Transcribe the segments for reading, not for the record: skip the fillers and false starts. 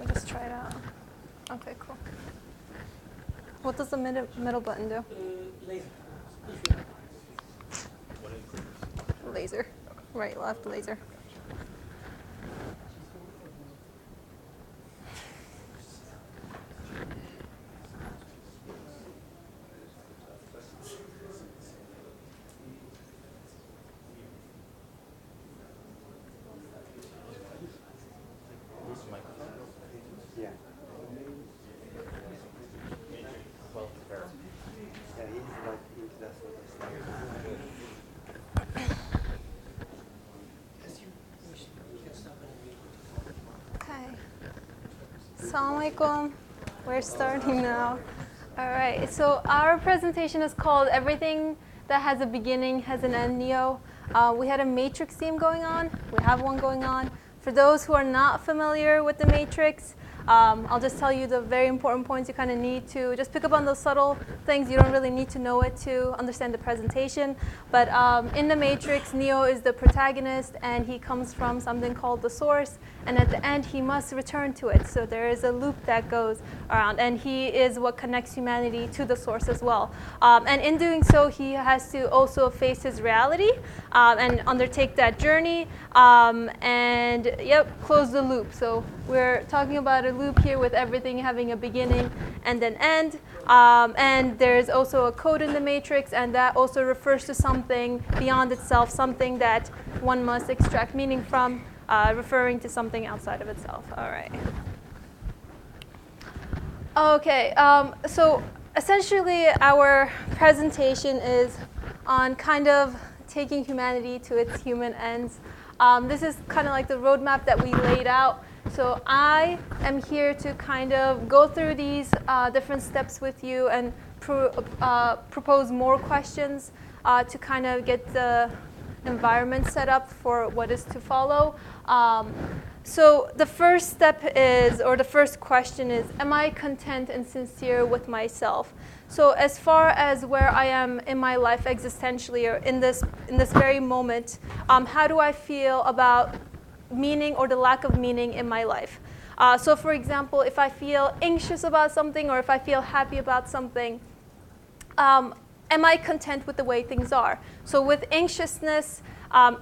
me just try it out. Okay, cool. What does the middle button do? Laser. Laser. Right, left, laser. Yeah. Well, fair. Yeah, he's like, that's what it's like. Okay. Assalamu alaikum. We're starting now. All right, so our presentation is called Everything That Has a Beginning Has an End, Neo. We had a matrix theme going on. We have one going on. For those who are not familiar with the matrix, I'll just tell you the very important points you kind of need to just pick up on those subtle things. You don't really need to know it to understand the presentation. But in the matrix, Neo is the protagonist, and he comes from something called the source. And at the end, he must return to it. So there is a loop that goes around. And he is what connects humanity to the source as well. And in doing so, he has to also face his reality and undertake that journey. And close the loop. So we're talking about a loop here with everything having a beginning and an end. And there's also a code in the matrix, and that also refers to something beyond itself, something that one must extract meaning from, referring to something outside of itself. All right. Okay, so essentially our presentation is on kind of taking humanity to its human ends. This is kind of like the roadmap that we laid out. So I am here to kind of go through these different steps with you and propose more questions to kind of get the environment set up for what is to follow. So the first step is, or the first question is, am I content and sincere with myself? So as far as where I am in my life existentially, or in this very moment, how do I feel about meaning or the lack of meaning in my life? So for example, if I feel anxious about something or if I feel happy about something, am I content with the way things are? So with anxiousness,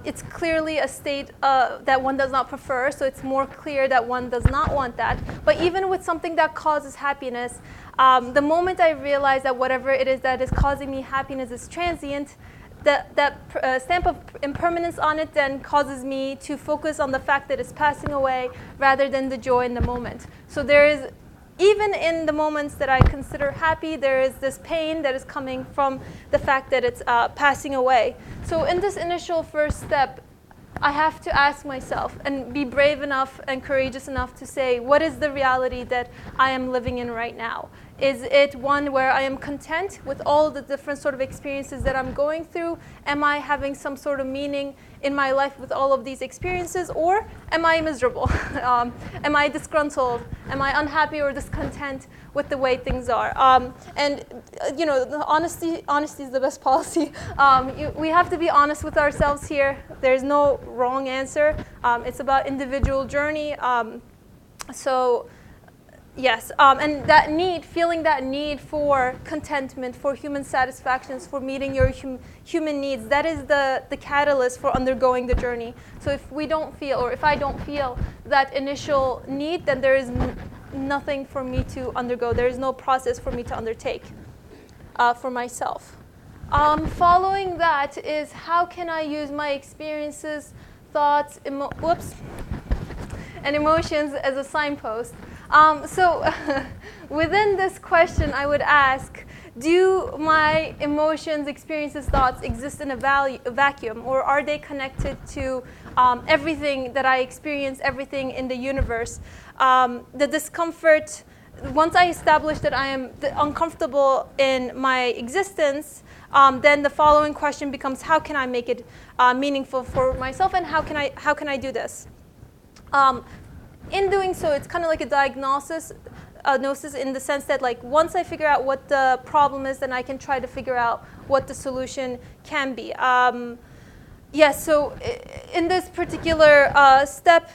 it's clearly a state that one does not prefer, so it's more clear that one does not want that. But even with something that causes happiness, the moment I realize that whatever it is that is causing me happiness is transient, that stamp of impermanence on it then causes me to focus on the fact that it's passing away rather than the joy in the moment. So there is, even in the moments that I consider happy, there is this pain that is coming from the fact that it's passing away. So in this initial first step, I have to ask myself and be brave enough and courageous enough to say, what is the reality that I am living in right now? Is it one where I am content with all the different sort of experiences that I'm going through? Am I having some sort of meaning in my life with all of these experiences? Or am I miserable? Am I disgruntled? Am I unhappy or discontent with the way things are? And you know, honesty is the best policy. We have to be honest with ourselves here. There's no wrong answer. It's about individual journey. Yes, and that need, feeling that need for contentment, for human satisfactions, for meeting your human needs, that is the catalyst for undergoing the journey. So if we don't feel, or if I don't feel that initial need, then there is nothing for me to undergo. There is no process for me to undertake for myself. Following that is, how can I use my experiences, thoughts, and emotions as a signpost? So within this question, I would ask, do my emotions, experiences, thoughts exist in a vacuum, or are they connected to everything that I experience, everything in the universe? The discomfort, once I establish that I am uncomfortable in my existence, then the following question becomes, how can I make it meaningful for myself, and how can I do this? In doing so, it's kind of like a diagnosis in the sense that, like, once I figure out what the problem is, then I can try to figure out what the solution can be. Yes, so in this particular step,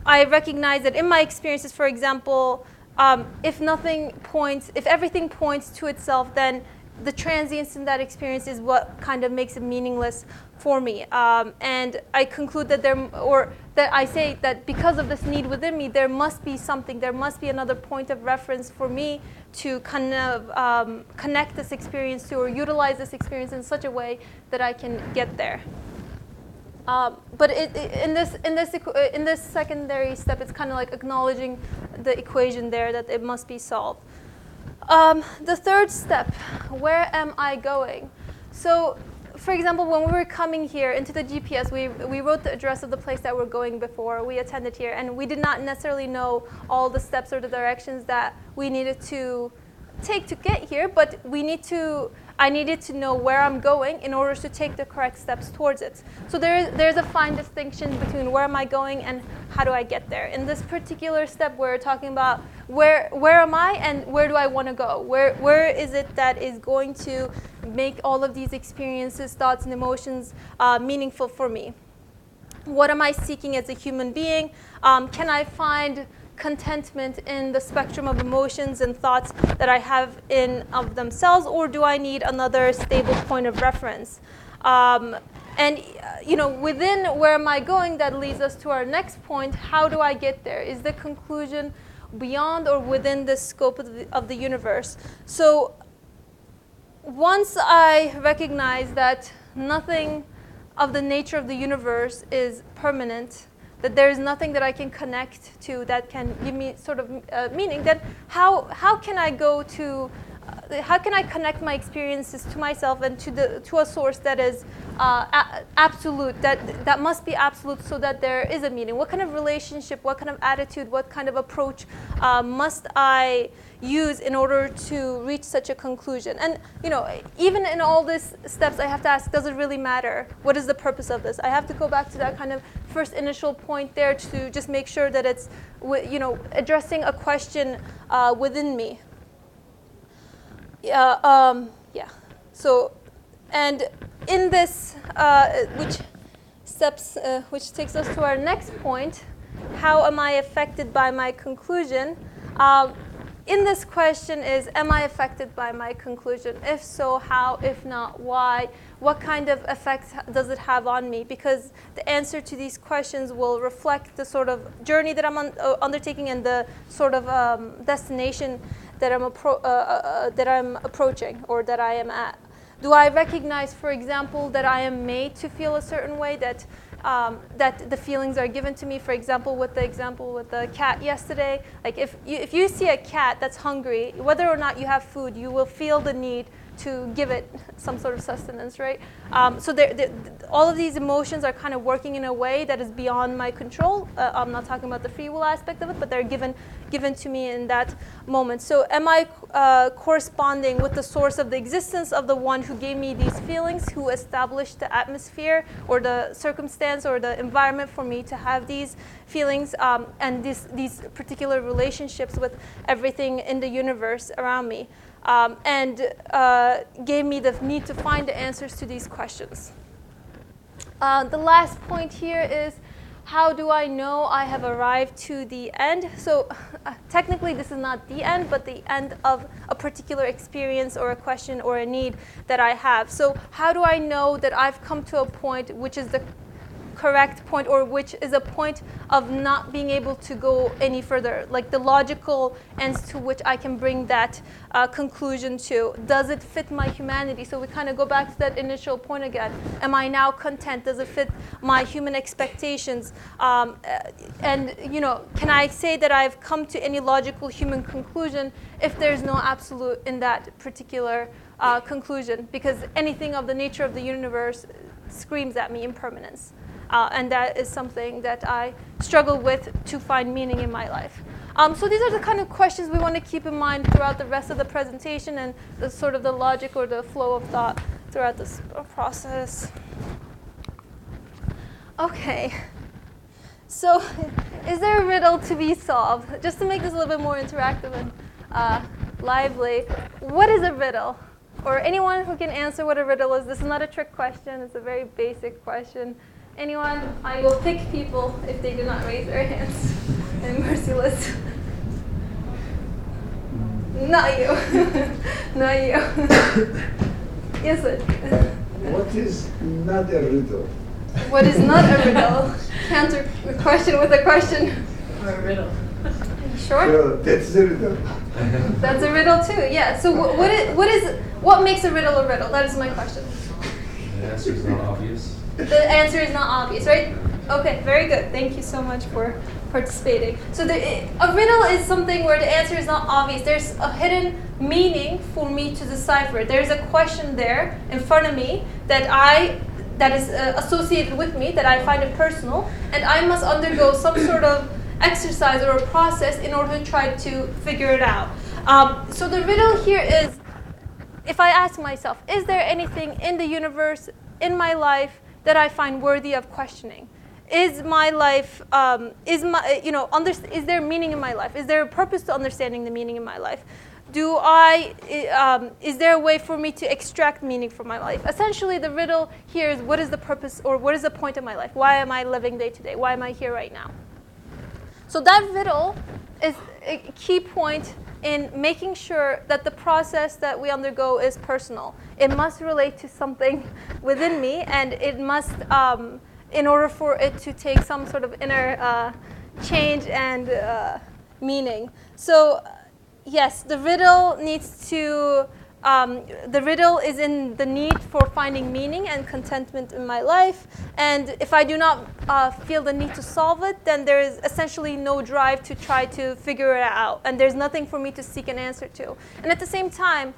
I recognize that in my experiences, for example, if everything points to itself, then the transience in that experience is what kind of makes it meaningless for me. And I conclude that that I say that because of this need within me, there must be something, there must be another point of reference for me to kind of connect this experience to, or utilize this experience in such a way that I can get there. But in this secondary step, it's kind of like acknowledging the equation there, that it must be solved. The third step, where am I going? So, for example, when we were coming here into the GPS, we wrote the address of the place that we're going before we attended here, and we did not necessarily know all the steps or the directions that we needed to take to get here, but I needed to know where I'm going in order to take the correct steps towards it. So there's a fine distinction between where am I going and how do I get there. In this particular step, we're talking about where am I and where do I want to go? Where is it that is going to make all of these experiences, thoughts, and emotions meaningful for me? What am I seeking as a human being? Can I find contentment in the spectrum of emotions and thoughts that I have in of themselves, or do I need another stable point of reference? Within where am I going, that leads us to our next point. How do I get there? Is the conclusion beyond or within the scope of the universe? So once I recognize that nothing of the nature of the universe is permanent, that there is nothing that I can connect to that can give me sort of meaning, then how can I go to, how can I connect my experiences to myself and to a source that is absolute, that must be absolute, so that there is a meaning? What kind of relationship, what kind of attitude, what kind of approach must I use in order to reach such a conclusion? And even in all these steps, I have to ask, does it really matter? What is the purpose of this? I have to go back to that kind of first initial point there to just make sure that it's addressing a question within me. Yeah. So, and in this, which takes us to our next point, how am I affected by my conclusion? In this question is, am I affected by my conclusion? If so, how? If not, why? What kind of effect does it have on me? Because the answer to these questions will reflect the sort of journey that I'm undertaking and the sort of destination that I'm approaching or that I am at. Do I recognize, for example, that I am made to feel a certain way, that the feelings are given to me? For example, with the cat yesterday, like if you see a cat that's hungry, whether or not you have food, you will feel the need to give it some sort of sustenance, right? So all of these emotions are kind of working in a way that is beyond my control. I'm not talking about the free will aspect of it, but they're given to me in that moment. So am I corresponding with the source of the existence of the one who gave me these feelings, who established the atmosphere or the circumstance or the environment for me to have these feelings and these particular relationships with everything in the universe around me? And gave me the need to find the answers to these questions. The last point here is, how do I know I have arrived to the end? So technically this is not the end, but the end of a particular experience or a question or a need that I have. So how do I know that I've come to a point which is the correct point, or which is a point of not being able to go any further, like the logical ends to which I can bring that conclusion to? Does it fit my humanity? So we kind of go back to that initial point again. Am I now content? Does it fit my human expectations? And can I say that I've come to any logical human conclusion if there's no absolute in that particular conclusion? Because anything of the nature of the universe screams at me impermanence. And that is something that I struggle with to find meaning in my life. So these are the kind of questions we want to keep in mind throughout the rest of the presentation and the sort of the logic or the flow of thought throughout this process. Okay. So is there a riddle to be solved? Just to make this a little bit more interactive and lively, what is a riddle? Or anyone who can answer what a riddle is. This is not a trick question. It's a very basic question. Anyone? I will pick people if they do not raise their hands. I'm merciless. Not you. Not you. Yes, sir. What is not a riddle? What is not a riddle? Counter question with a question. Or a riddle. Sure. So that's a riddle. That's a riddle too. Yeah. So what makes a riddle a riddle? That is my question. The answer is not obvious. The answer is not obvious, right? Okay, very good. Thank you so much for participating. So a riddle is something where the answer is not obvious. There's a hidden meaning for me to decipher. There's a question there in front of me that is associated with me, that I find it personal, and I must undergo some sort of exercise or a process in order to try to figure it out. So the riddle here is, if I ask myself, is there anything in the universe, in my life, that I find worthy of questioning? Is my life, is there meaning in my life? Is there a purpose to understanding the meaning in my life? Is there a way for me to extract meaning from my life? Essentially, the riddle here is, what is the purpose, or what is the point of my life? Why am I living day to day? Why am I here right now? So that riddle is a key point in making sure that the process that we undergo is personal. It must relate to something within me, and it must, in order for it to take some sort of inner change and meaning. So yes, the riddle needs to, the riddle is in the need for finding meaning and contentment in my life. And if I do not feel the need to solve it, then there is essentially no drive to try to figure it out. And there's nothing for me to seek an answer to. And at the same time,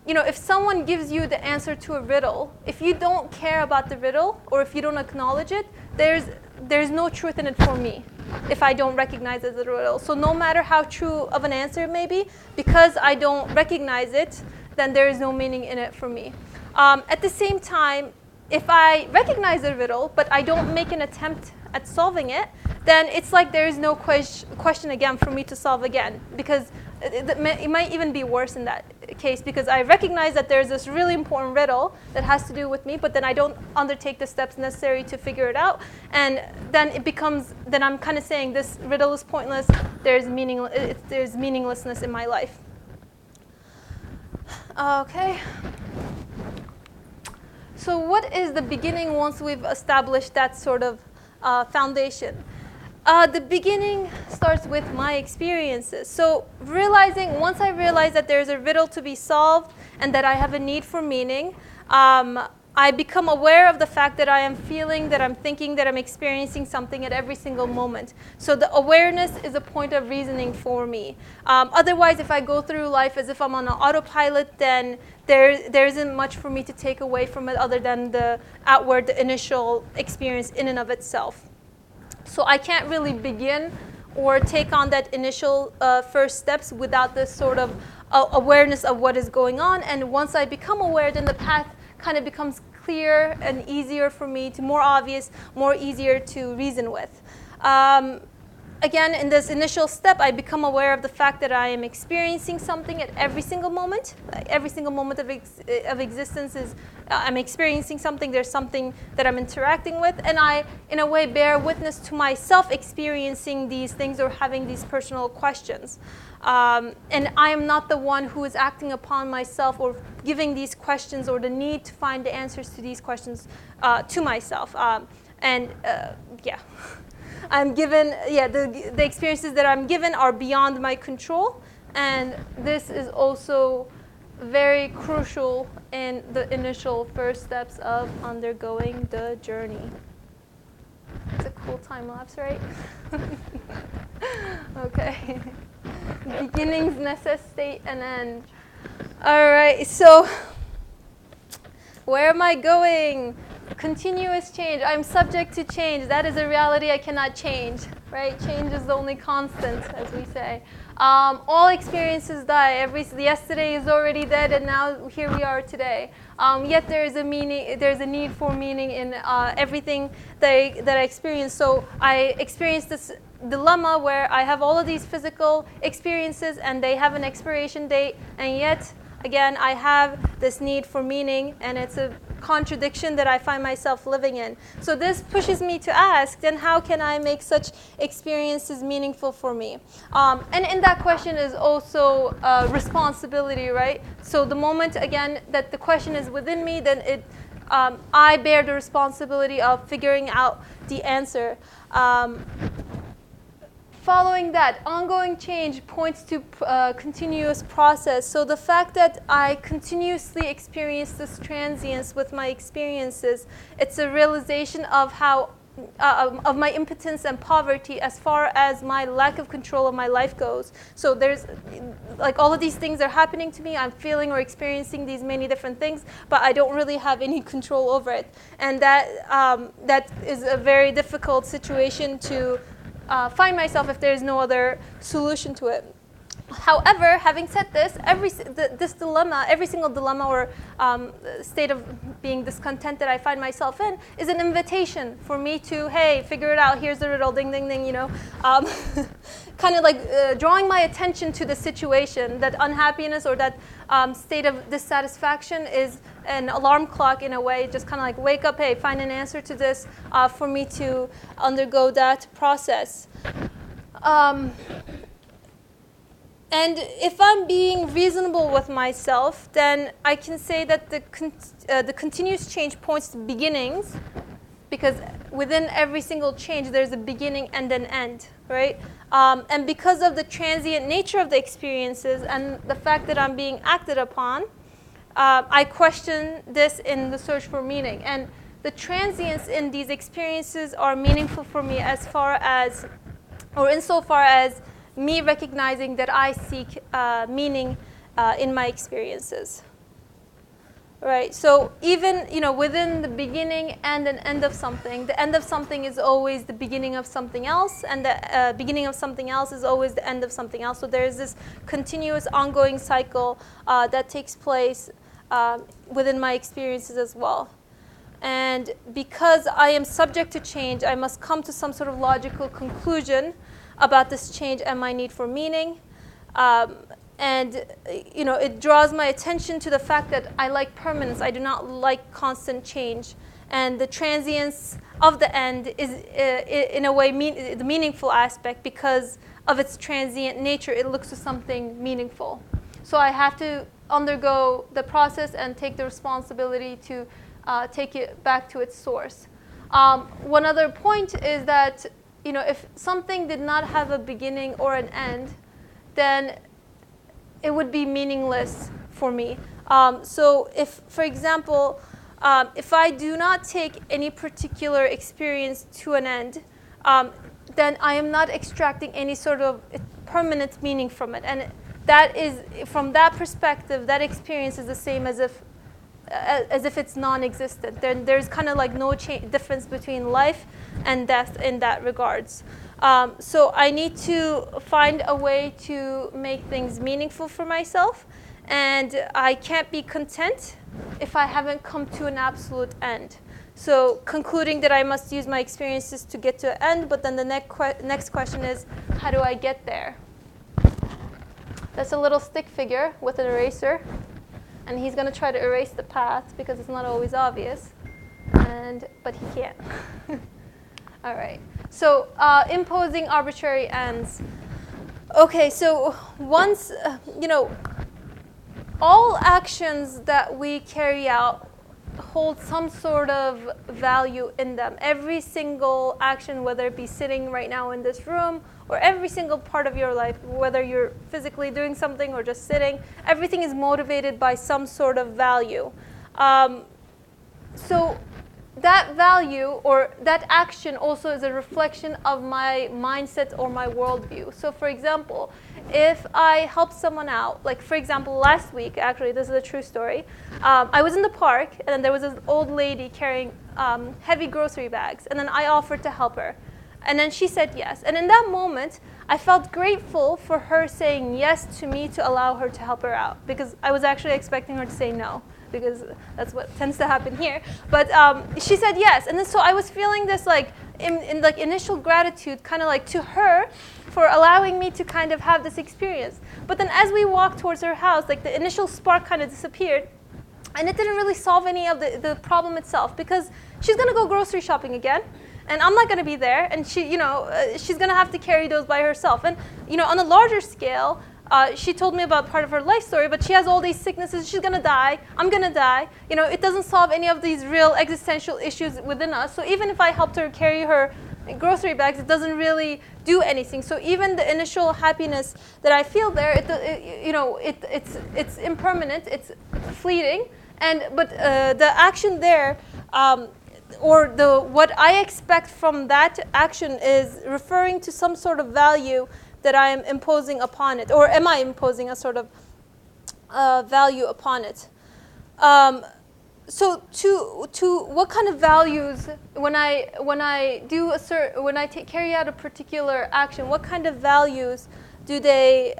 if someone gives you the answer to a riddle, if you don't care about the riddle, or if you don't acknowledge it, there's no truth in it for me if I don't recognize it as a riddle. So no matter how true of an answer it may be, because I don't recognize it, then there is no meaning in it for me. At the same time, if I recognize a riddle, but I don't make an attempt at solving it, then it's like there is no question again for me to solve again, because it might even be worse in that case, because I recognize that there's this really important riddle that has to do with me, but then I don't undertake the steps necessary to figure it out, and then it becomes, then I'm kind of saying this riddle is pointless, there's meaninglessness in my life. Okay. So what is the beginning once we've established that sort of foundation? The beginning starts with my experiences. So once I realize that there's a riddle to be solved and that I have a need for meaning, I become aware of the fact that I am feeling, that I'm thinking, that I'm experiencing something at every single moment. So the awareness is a point of reasoning for me. Otherwise, if I go through life as if I'm on an autopilot, then there isn't much for me to take away from it other than the initial experience in and of itself. So I can't really begin or take on that initial first steps without this sort of awareness of what is going on. And once I become aware, then the path kind of becomes clear and easier for me, more obvious, more easier to reason with. Again, in this initial step, I become aware of the fact that I am experiencing something at every single moment. Every single moment of existence is, I'm experiencing something, there's something that I'm interacting with, and I, in a way, bear witness to myself experiencing these things or having these personal questions. And I am not the one who is acting upon myself or giving these questions or the need to find the answers to these questions to myself. Yeah. I'm given, the experiences that I'm given are beyond my control, and this is also very crucial in the initial first steps of undergoing the journey. It's a cool time lapse, right? Okay. Beginnings necessitate an end. All right, so where am I going? Continuous change. I'm subject to change. That is a reality I cannot change, right? Change is the only constant, as we say. All experiences die. Yesterday is already dead, and now here we are today. Yet there is a meaning. There's a need for meaning in everything that I experience. So I experience this dilemma where I have all of these physical experiences, and they have an expiration date, and yet again I have this need for meaning, and it's a contradiction that I find myself living in. So this pushes me to ask, then how can I make such experiences meaningful for me? And in that question is also responsibility, right? So the moment, again, that the question is within me, then I bear the responsibility of figuring out the answer. Following that, ongoing change points to continuous process. So the fact that I continuously experience this transience with my experiences, it's a realization of how of my impotence and poverty as far as my lack of control of my life goes. So there's like all of these things are happening to me. I'm feeling or experiencing these many different things, but I don't really have any control over it. And that is a very difficult situation to find myself if there's no other solution to it. However, having said this, this dilemma, every single dilemma or state of being discontent that I find myself in is an invitation for me to, hey, figure it out, here's the riddle, ding, ding, ding, you know. Kind of like drawing my attention to the situation, that unhappiness or that state of dissatisfaction is an alarm clock in a way, just kind of like wake up, hey, find an answer to this for me to undergo that process. And if I'm being reasonable with myself, then I can say that the continuous change points to beginnings, because within every single change, there's a beginning and an end, right? And because of the transient nature of the experiences and the fact that I'm being acted upon, I question this in the search for meaning. And the transients in these experiences are meaningful for me as far as, or insofar as, me recognizing that I seek meaning in my experiences. Right, so even within the beginning and an end of something, the end of something is always the beginning of something else, and the beginning of something else is always the end of something else. So there is this continuous ongoing cycle that takes place within my experiences as well. And because I am subject to change, I must come to some sort of logical conclusion about this change and my need for meaning. And it draws my attention to the fact that I like permanence. I do not like constant change. And the transience of the end is, in a way, the meaningful aspect. Because of its transient nature, it looks to something meaningful. So I have to undergo the process and take the responsibility to take it back to its source. One other point is that if something did not have a beginning or an end, then it would be meaningless for me. So if, for example, if I do not take any particular experience to an end, then I am not extracting any sort of permanent meaning from it. And that is, from that perspective, that experience is the same as if it's non-existent. There's kind of like no difference between life and death in that regards. So I need to find a way to make things meaningful for myself, and I can't be content if I haven't come to an absolute end. So concluding that I must use my experiences to get to an end, but then the next question is, how do I get there? That's a little stick figure with an eraser. And he's going to try to erase the path because it's not always obvious, but he can't. All right. So imposing arbitrary ends. Okay, so once, all actions that we carry out hold some sort of value in them. Every single action, whether it be sitting right now in this room, or every single part of your life, whether you're physically doing something or just sitting, everything is motivated by some sort of value. So that value or that action also is a reflection of my mindset or my worldview. So for example, if I help someone out, like for example, last week, actually, this is a true story, I was in the park and then there was this old lady carrying heavy grocery bags, and then I offered to help her. And then she said yes. And in that moment, I felt grateful for her saying yes to me to allow her to help her out, because I was actually expecting her to say no, because that's what tends to happen here. But she said yes. And then so I was feeling this like like initial gratitude kind of like to her for allowing me to kind of have this experience. But then as we walked towards her house, like the initial spark kind of disappeared. And it didn't really solve any of the problem itself, because she's going to go grocery shopping again, and I'm not going to be there, and she's going to have to carry those by herself. And on a larger scale, she told me about part of her life story, but she has all these sicknesses. She's going to die. I'm going to die. It doesn't solve any of these real existential issues within us. So even if I helped her carry her grocery bags, it doesn't really do anything. So even the initial happiness that I feel there, it's impermanent. It's fleeting. But the action there, or what I expect from that action, is referring to some sort of value that I am imposing upon it, or am I imposing a sort of value upon it? So to what kind of values, when I carry out a particular action, what kind of values do they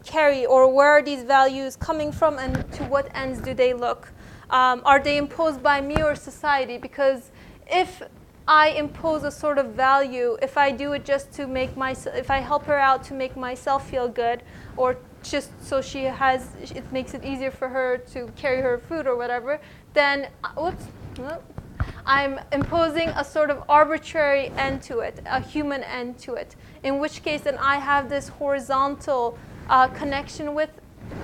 carry, or where are these values coming from, and to what ends do they look? Are they imposed by me or society? Because if I impose a sort of value, if I do it just to if I help her out to make myself feel good, or just so it makes it easier for her to carry her food or whatever, then, I'm imposing a sort of arbitrary end to it, a human end to it, in which case then I have this horizontal connection with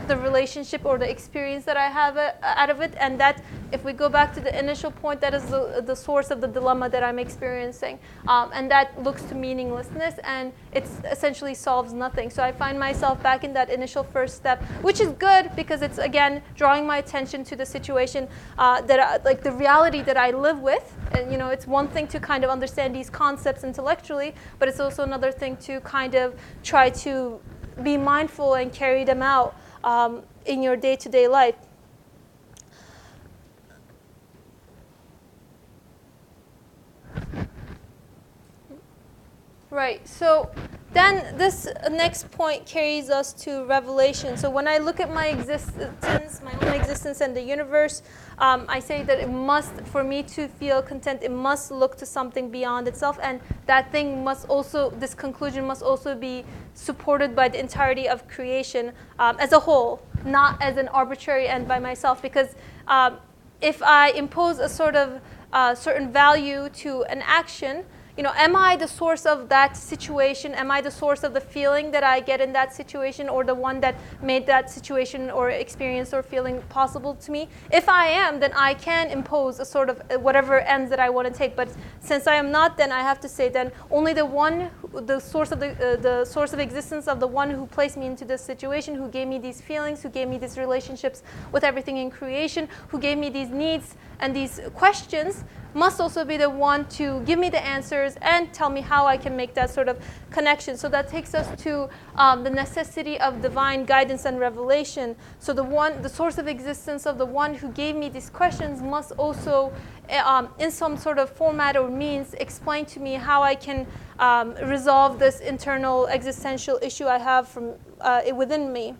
the relationship or the experience that I have out of it, and that, if we go back to the initial point, that is the source of the dilemma that I'm experiencing, and that looks to meaninglessness, and it essentially solves nothing. So I find myself back in that initial first step, which is good, because it's, again, drawing my attention to the situation like the reality that I live with. And it's one thing to kind of understand these concepts intellectually, but it's also another thing to kind of try to be mindful and carry them out in your day-to-day life. Right, so then this next point carries us to revelation. So when I look at my existence, my own existence and the universe, I say that it must, for me to feel content, it must look to something beyond itself, and that thing must also, this conclusion must also be supported by the entirety of creation as a whole, not as an arbitrary end by myself. Because if I impose a sort of certain value to an action, am I the source of that situation? Am I the source of the feeling that I get in that situation, or the one that made that situation or experience or feeling possible to me? If I am, then I can impose a sort of whatever ends that I want to take. But since I am not, then I have to say then only the source of existence of the one who placed me into this situation, who gave me these feelings, who gave me these relationships with everything in creation, who gave me these needs and these questions, must also be the one to give me the answers and tell me how I can make that sort of connection. So that takes us to the necessity of divine guidance and revelation. So the source of existence of the one who gave me these questions must also, in some sort of format or means, explain to me how I can resolve this internal existential issue I have from within me.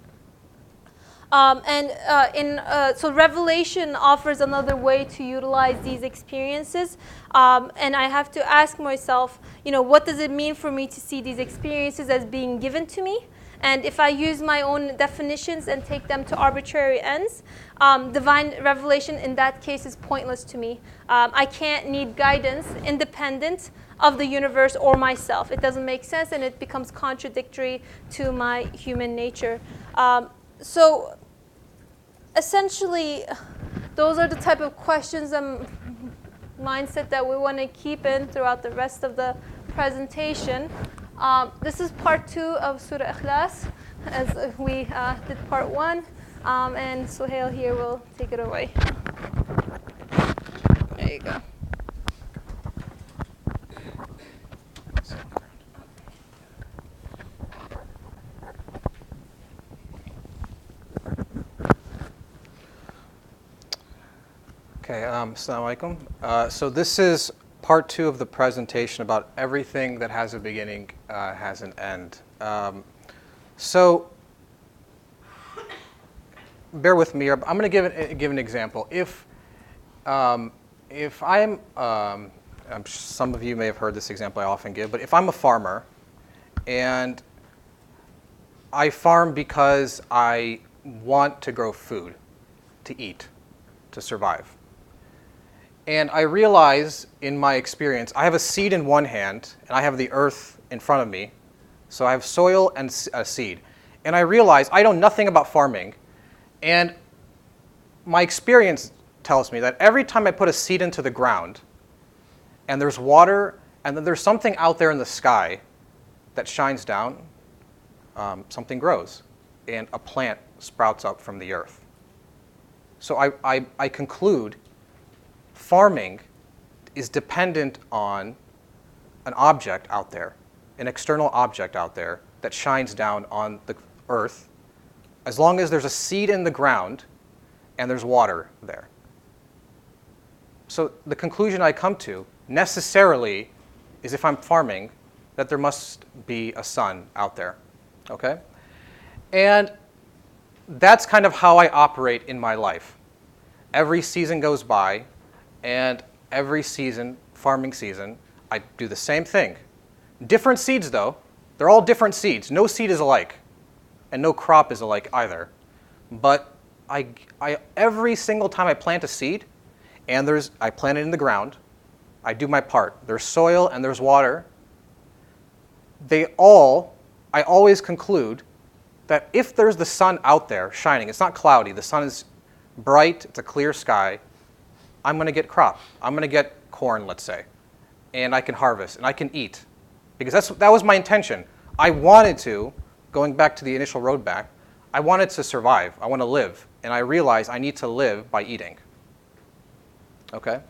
So revelation offers another way to utilize these experiences, and I have to ask myself, what does it mean for me to see these experiences as being given to me? And if I use my own definitions and take them to arbitrary ends, divine revelation in that case is pointless to me. I can't need guidance independent of the universe or myself. It doesn't make sense, and it becomes contradictory to my human nature. So essentially, those are the type of questions and mindset that we want to keep in throughout the rest of the presentation. This is part 2 of Surah Ikhlas, as we did part 1, and Suhail here will take it away. There you go. Okay, Assalamu alaikum. So this is part 2 of the presentation about everything that has a beginning has an end. So bear with me. I'm going to give an example. If I'm, some of you may have heard this example I often give, but if I'm a farmer and I farm because I want to grow food to eat, to survive. And I realize in my experience, I have a seed in one hand and I have the earth in front of me. So I have soil and a seed. And I realize I know nothing about farming. And my experience tells me that every time I put a seed into the ground and there's water and then there's something out there in the sky that shines down, something grows and a plant sprouts up from the earth. So I conclude farming is dependent on an object out there, an external object out there that shines down on the earth, as long as there's a seed in the ground and there's water there. So the conclusion I come to necessarily is, if I'm farming, that there must be a sun out there, okay? And that's kind of how I operate in my life. Every season goes by, and every season, farming season, I do the same thing. Different seeds, though. They're all different seeds. No seed is alike, and no crop is alike either. But every single time I plant a seed, and I plant it in the ground, I do my part. There's soil and there's water. I always conclude that if there's the sun out there shining, it's not cloudy, the sun is bright, it's a clear sky, I'm going to get crop. I'm going to get corn, let's say, and I can harvest and I can eat, because that was my intention. I wanted to, going back to the initial road back, I wanted to survive. I want to live, and I realized I need to live by eating. Okay?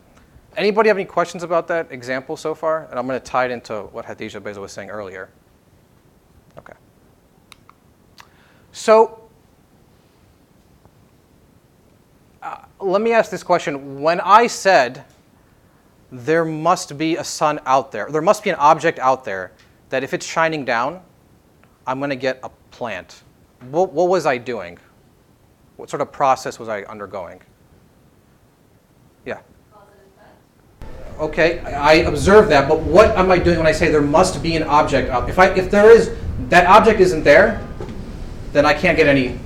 Anybody have any questions about that example so far? And I'm going to tie it into what Hadija Beza was saying earlier. Okay. So let me ask this question. When I said there must be a sun out there, there must be an object out there that if it's shining down, I'm going to get a plant. What was I doing? What sort of process was I undergoing? Yeah. Okay, I observed that, but what am I doing when I say there must be an object out? If that object isn't there, then I can't get any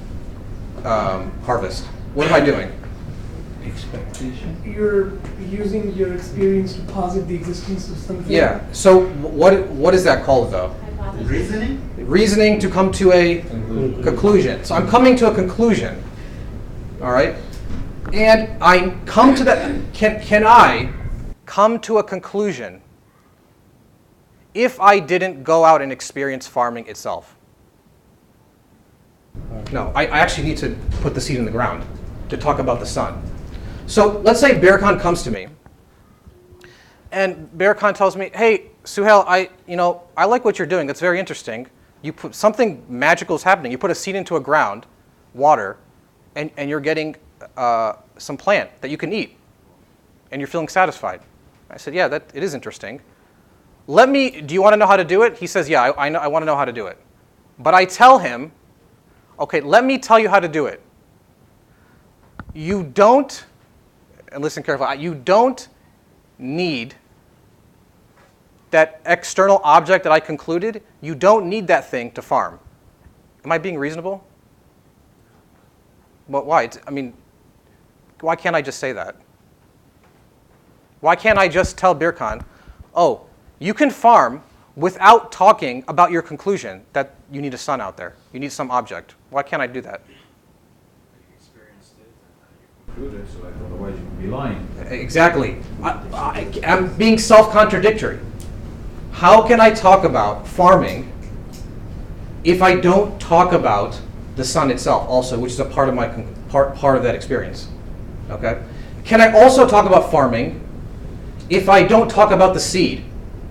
harvest. What am I doing? Expectation. You're using your experience to posit the existence of something. Yeah. So what is that called, though? Reasoning? Reasoning to come to a conclusion. So I'm coming to a conclusion. All right. And I come to that. Can I come to a conclusion if I didn't go out and experience farming itself? No. I actually need to put the seed in the ground to talk about the sun. So let's say Bear Khan comes to me, and Bear Khan tells me, "Hey, Suhail, I like what you're doing. That's very interesting. You put something magical is happening. You put a seed into a ground, water, and you're getting some plant that you can eat, and you're feeling satisfied." I said, "Yeah, it is interesting. Do you want to know how to do it?" He says, "Yeah, I want to know how to do it." But I tell him, "Okay, let me tell you how to do it. You don't," and listen carefully, "you don't need that external object that I concluded. You don't need that thing to farm." Am I being reasonable? But why? Why can't I just say that? Why can't I just tell Beer Khan, "Oh, you can farm without talking about your conclusion that you need a sun out there. You need some object." Why can't I do that? Concluded, so otherwise you'd be lying. Exactly. I'm being self-contradictory. How can I talk about farming if I don't talk about the sun itself also, which is a part of my part of that experience? Okay. Can I also talk about farming if I don't talk about the seed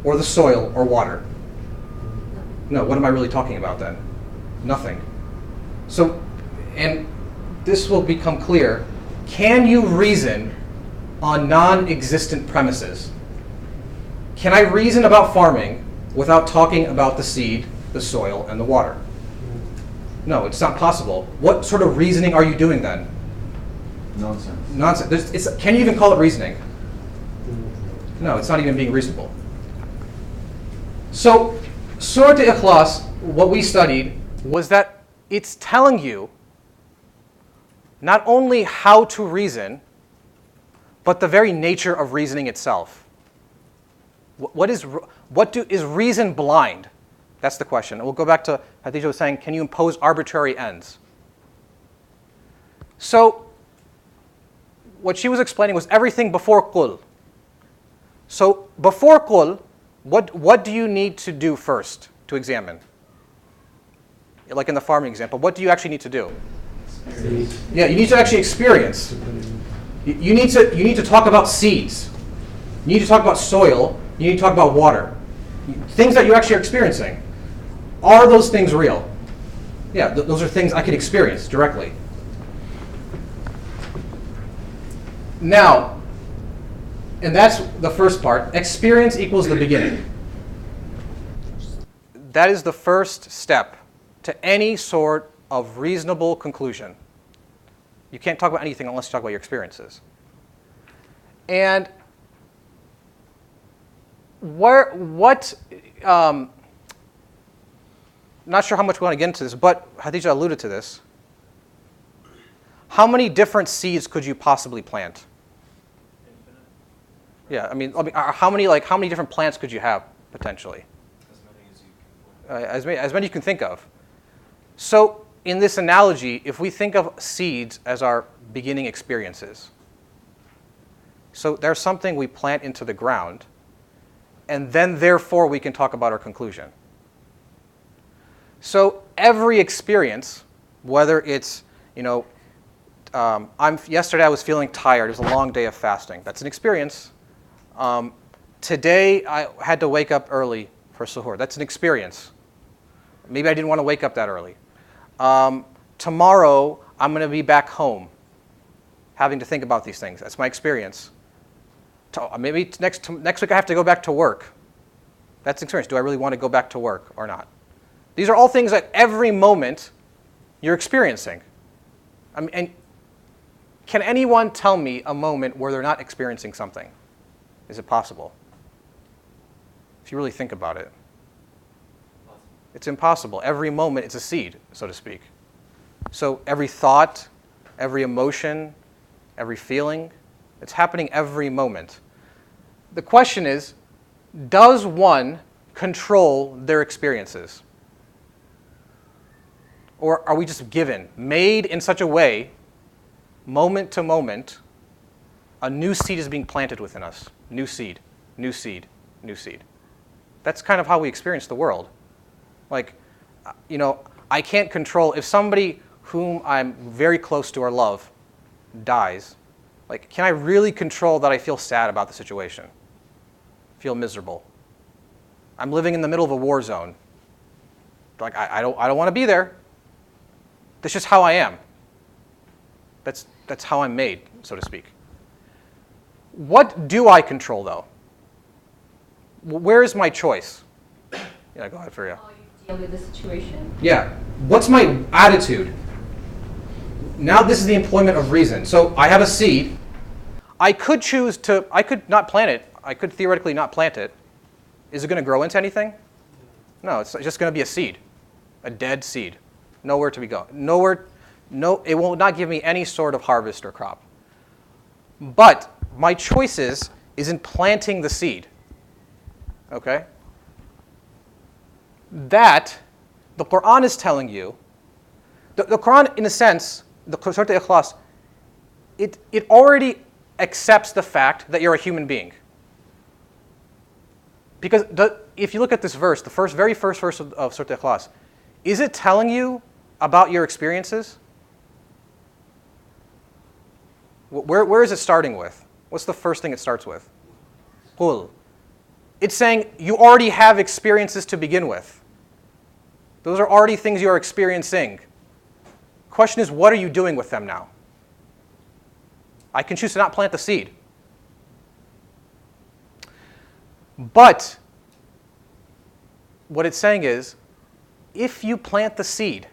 or the soil or water? No. What am I really talking about then? Nothing. So, and this will become clear. Can you reason on non-existent premises? Can I reason about farming without talking about the seed, the soil, and the water? No, it's not possible. What sort of reasoning are you doing then? Nonsense. Nonsense. Can you even call it reasoning? No, it's not even being reasonable. So, Surat al-Ikhlas, what we studied, was that it's telling you not only how to reason, but the very nature of reasoning itself. Is reason blind? That's the question. And we'll go back to Khadija was saying, can you impose arbitrary ends? So what she was explaining was everything before qul. So before qul, what do you need to do first to examine? Like in the farming example, what do you actually need to do? Yeah, you need to actually experience. You need to talk about seeds. You need to talk about soil. You need to talk about water. Things that you actually are experiencing. Are those things real? Yeah, those are things I can experience directly. Now, and that's the first part. Experience equals the beginning. That is the first step to any sort of reasonable conclusion. You can't talk about anything unless you talk about your experiences. And not sure how much we want to get into this, but Khadija alluded to this. How many different seeds could you possibly plant? Yeah, I mean, how many different plants could you have potentially? As many as you can think of. So in this analogy, if we think of seeds as our beginning experiences, so there's something we plant into the ground, and then therefore we can talk about our conclusion. So every experience, whether it's, yesterday I was feeling tired. It was a long day of fasting. That's an experience. Today I had to wake up early for suhoor. That's an experience. Maybe I didn't want to wake up that early. Tomorrow I'm going to be back home, having to think about these things. That's my experience. Maybe next week I have to go back to work. That's an experience. Do I really want to go back to work or not? These are all things that every moment you're experiencing. And can anyone tell me a moment where they're not experiencing something? Is it possible? If you really think about it. It's impossible. Every moment it's a seed, so to speak. So every thought, every emotion, every feeling, it's happening every moment. The question is, does one control their experiences? Or are we just given, made in such a way, moment to moment, a new seed is being planted within us. New seed, new seed, new seed. That's kind of how we experience the world. Like, I can't control, if somebody whom I'm very close to or love dies, like, can I really control that I feel sad about the situation? Feel miserable? I'm living in the middle of a war zone. Like, I don't want to be there. That's just how I am. That's how I'm made, so to speak. What do I control, though? Where is my choice? Yeah, go ahead, Faria. How you deal with the situation? Yeah. What's my attitude? Now this is the employment of reason. So I have a seed. I could not plant it. I could theoretically not plant it. Is it going to grow into anything? No, it's just going to be a seed. A dead seed. Nowhere to be going. It will not give me any sort of harvest or crop. But my choices is in planting the seed. Okay? That, the Quran is telling you, the Quran, in a sense, the Surah Al-Ikhlas, it already accepts the fact that you're a human being. Because if you look at this verse, the very first verse of Surah Al-Ikhlas, is it telling you about your experiences? Where is it starting with? What's the first thing it starts with? Qul. It's saying you already have experiences to begin with. Those are already things you are experiencing. Question is, what are you doing with them now? I can choose to not plant the seed. But what it's saying is, if you plant the seed,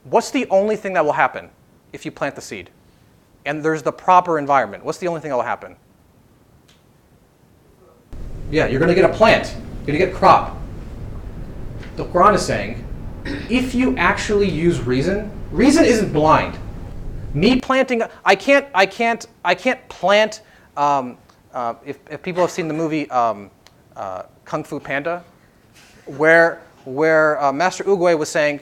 what's the only thing that will happen if you plant the seed? And there's the proper environment. What's the only thing that will happen? Yeah, you're going to get a plant. You're going to get crop. The Quran is saying, if you actually use reason isn't blind. Me planting, I can't plant. If people have seen the movie Kung Fu Panda, where Master Oogway was saying,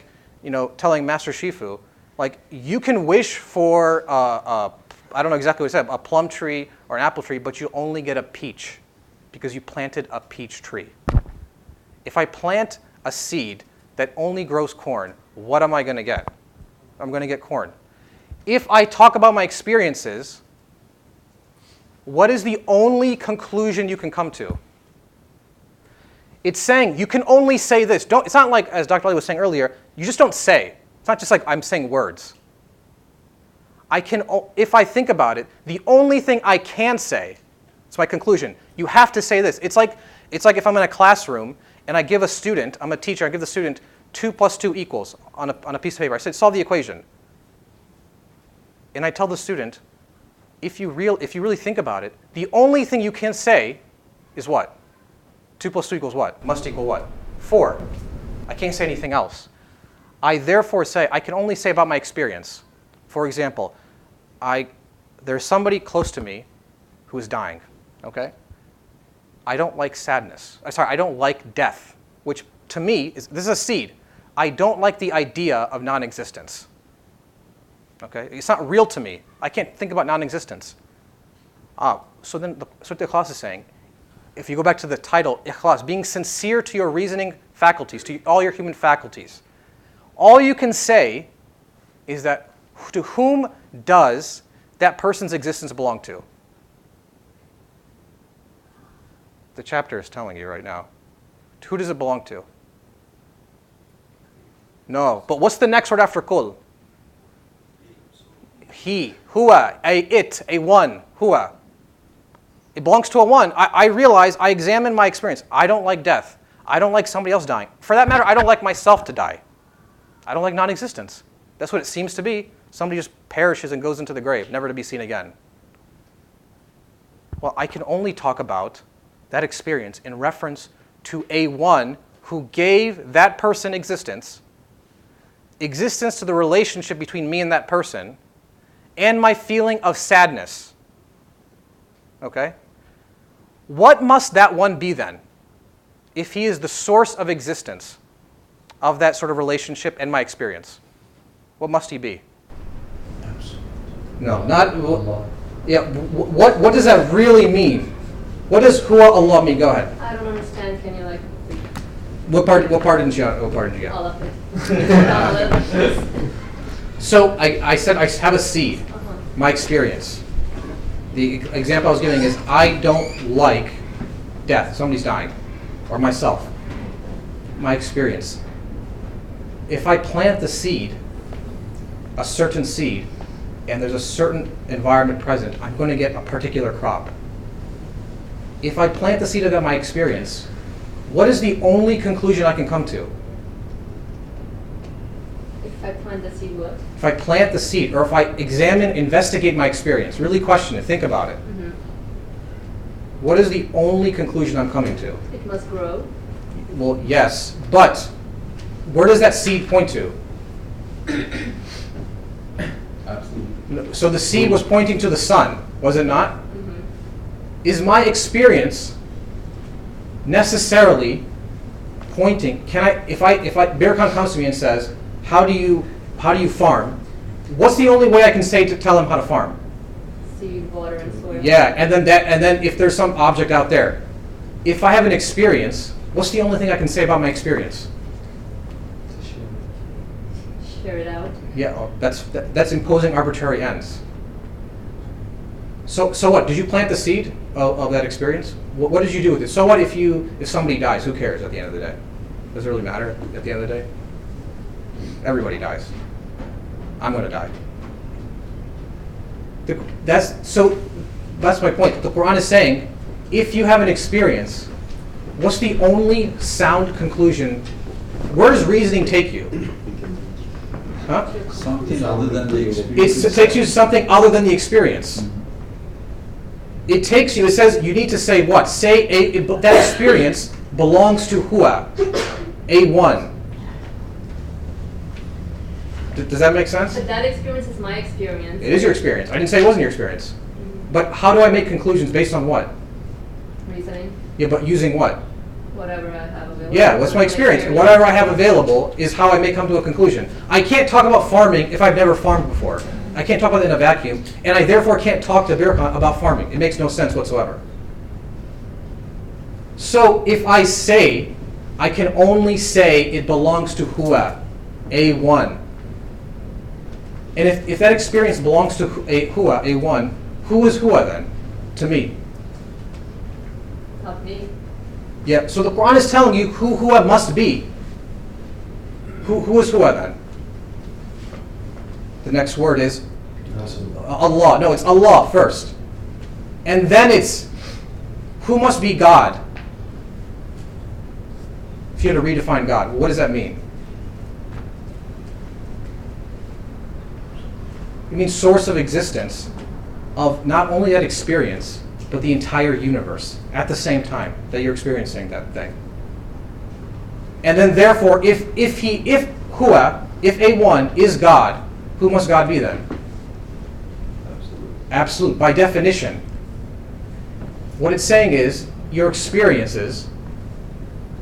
telling Master Shifu, like, you can wish for I don't know exactly what he said, a plum tree or an apple tree, but you only get a peach because you planted a peach tree. If I plant a seed that only grows corn, what am I going to get? I'm going to get corn. If I talk about my experiences, what is the only conclusion you can come to? It's saying you can only say this. It's not like, as Dr. Ali was saying earlier, you just don't say. It's not just like I'm saying words. If I think about it, the only thing I can say, it's my conclusion, you have to say this. It's like if I'm in a classroom and I give a student, I'm a teacher, I give the student 2 + 2 equals on a piece of paper. I said, solve the equation. And I tell the student, if you really think about it, the only thing you can say is what? 2 + 2 equals what? Must equal what? 4. I can't say anything else. I therefore say, I can only say about my experience. For example, there's somebody close to me who is dying, okay? I don't like sadness. I don't like death, which to me, this is a seed. I don't like the idea of non-existence, okay? It's not real to me. I can't think about non-existence. So then, what the Ikhlas is saying, if you go back to the title, Ikhlas, being sincere to your reasoning faculties, to all your human faculties, all you can say is that to whom does that person's existence belong to? The chapter is telling you right now. To who does it belong to? No, but what's the next word after kul? He, huwa, a one, huwa. It belongs to a one. I realize, I examine my experience. I don't like death. I don't like somebody else dying. For that matter, I don't like myself to die. I don't like non-existence. That's what it seems to be. Somebody just perishes and goes into the grave, never to be seen again. Well, I can only talk about that experience in reference to a one who gave that person existence to the relationship between me and that person, and my feeling of sadness. Okay? What must that one be then, if he is the source of existence of that sort of relationship and my experience? What must he be? No, not. Yeah. What does that really mean? What does huwa Allah mean? Go ahead. I don't understand. Can you What part didn't you get? all of it? So I said I have a seed. My experience. The example I was giving is I don't like death. Somebody's dying, or myself. My experience. If I plant the seed, a certain seed, and there's a certain environment present, I'm going to get a particular crop. If I plant the seed of my experience, what is the only conclusion I can come to? If I plant the seed, what? If I plant the seed, or if I investigate my experience, really question it, think about it. Mm-hmm. What is the only conclusion I'm coming to? It must grow. Well, yes, but where does that seed point to? Absolutely. So the seed was pointing to the sun, was it not? Mm-hmm. Is my experience necessarily pointing? If Birkan comes to me and says, how do you farm? What's the only way I can say to tell him how to farm? Seed, water, and soil. Yeah, and then if there's some object out there, if I have an experience, what's the only thing I can say about my experience? Share it out. Yeah, that's imposing arbitrary ends. So what? Did you plant the seed of that experience? What did you do with it? So what if somebody dies? Who cares at the end of the day? Does it really matter at the end of the day? Everybody dies. I'm going to die. That's my point. The Quran is saying, if you have an experience, what's the only sound conclusion? Where does reasoning take you? Huh? Something other than the experience. It takes you to something other than the experience. It takes you, it says you need to say what? Say that experience belongs to huwa, a one. Does that make sense? But that experience is my experience. It is your experience. I didn't say it wasn't your experience. But how do I make conclusions based on what? Reasoning, Yeah, but using what? whatever I have available. Yeah, what's my experience? Whatever I have available is how I may come to a conclusion. I can't talk about farming if I've never farmed before. I can't talk about it in a vacuum, and I therefore can't talk to Birkan about farming. It makes no sense whatsoever. So if I say, I can only say it belongs to Hua, A1. And if that experience belongs to Hua, A1, who is Hua then? To me. Not me. Yeah, so the Quran is telling you who Hua must be. Who is Hua then? The next word is Allah. No, it's Allah first. And then it's who must be God? If you had to redefine God, what does that mean? It means source of existence of not only that experience, but the entire universe at the same time that you're experiencing that thing. And then therefore, if Hua, if A1 is God, who must God be then? Absolute. By definition. What it's saying is, your experiences,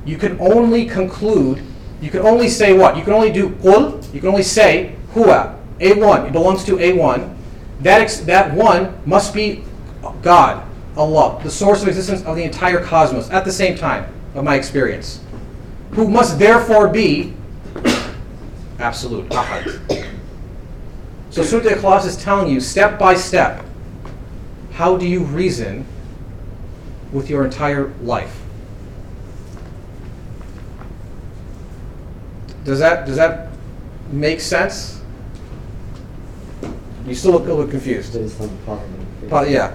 you can only conclude, you can only say what? You can only do qul, you can only say Hua, A1, it belongs to A1. That one must be God, Allah, the source of existence of the entire cosmos at the same time of my experience. Who must therefore be absolute, ahad. So Surah Al-Ikhlas is telling you step by step, how do you reason with your entire life? Does that make sense? You still look a little confused. There is some problem. Yeah.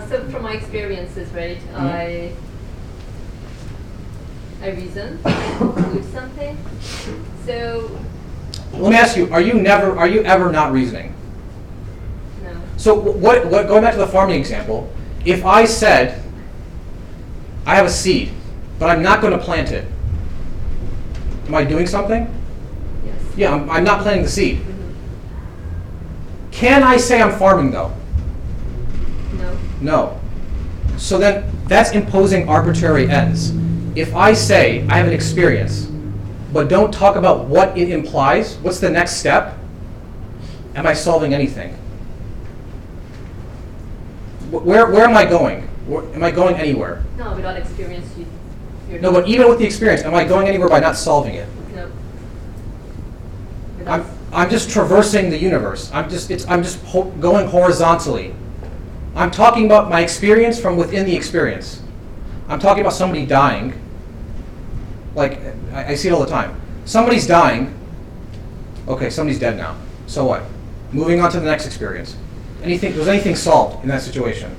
So from my experiences, right, I reason, I conclude something. So Let me ask you: Are you ever not reasoning? no, So what? Going back to the farming example, if I said I have a seed, but I'm not going to plant it, am I doing something? yes. Yeah, I'm not planting the seed. Can I say I'm farming though? No. No. So then that's imposing arbitrary ends. If I say I have an experience, but don't talk about what it implies, what's the next step? Am I solving anything? Where am I going? Am I going anywhere? No, without experience, you're No, but even with the experience, am I going anywhere by not solving it? no. Without, I'm just traversing the universe. I'm just going horizontally. I'm talking about my experience from within the experience. I'm talking about somebody dying. Like, I see it all the time. Somebody's dying. Okay, somebody's dead now. So what? Moving on to the next experience. Was anything solved in that situation?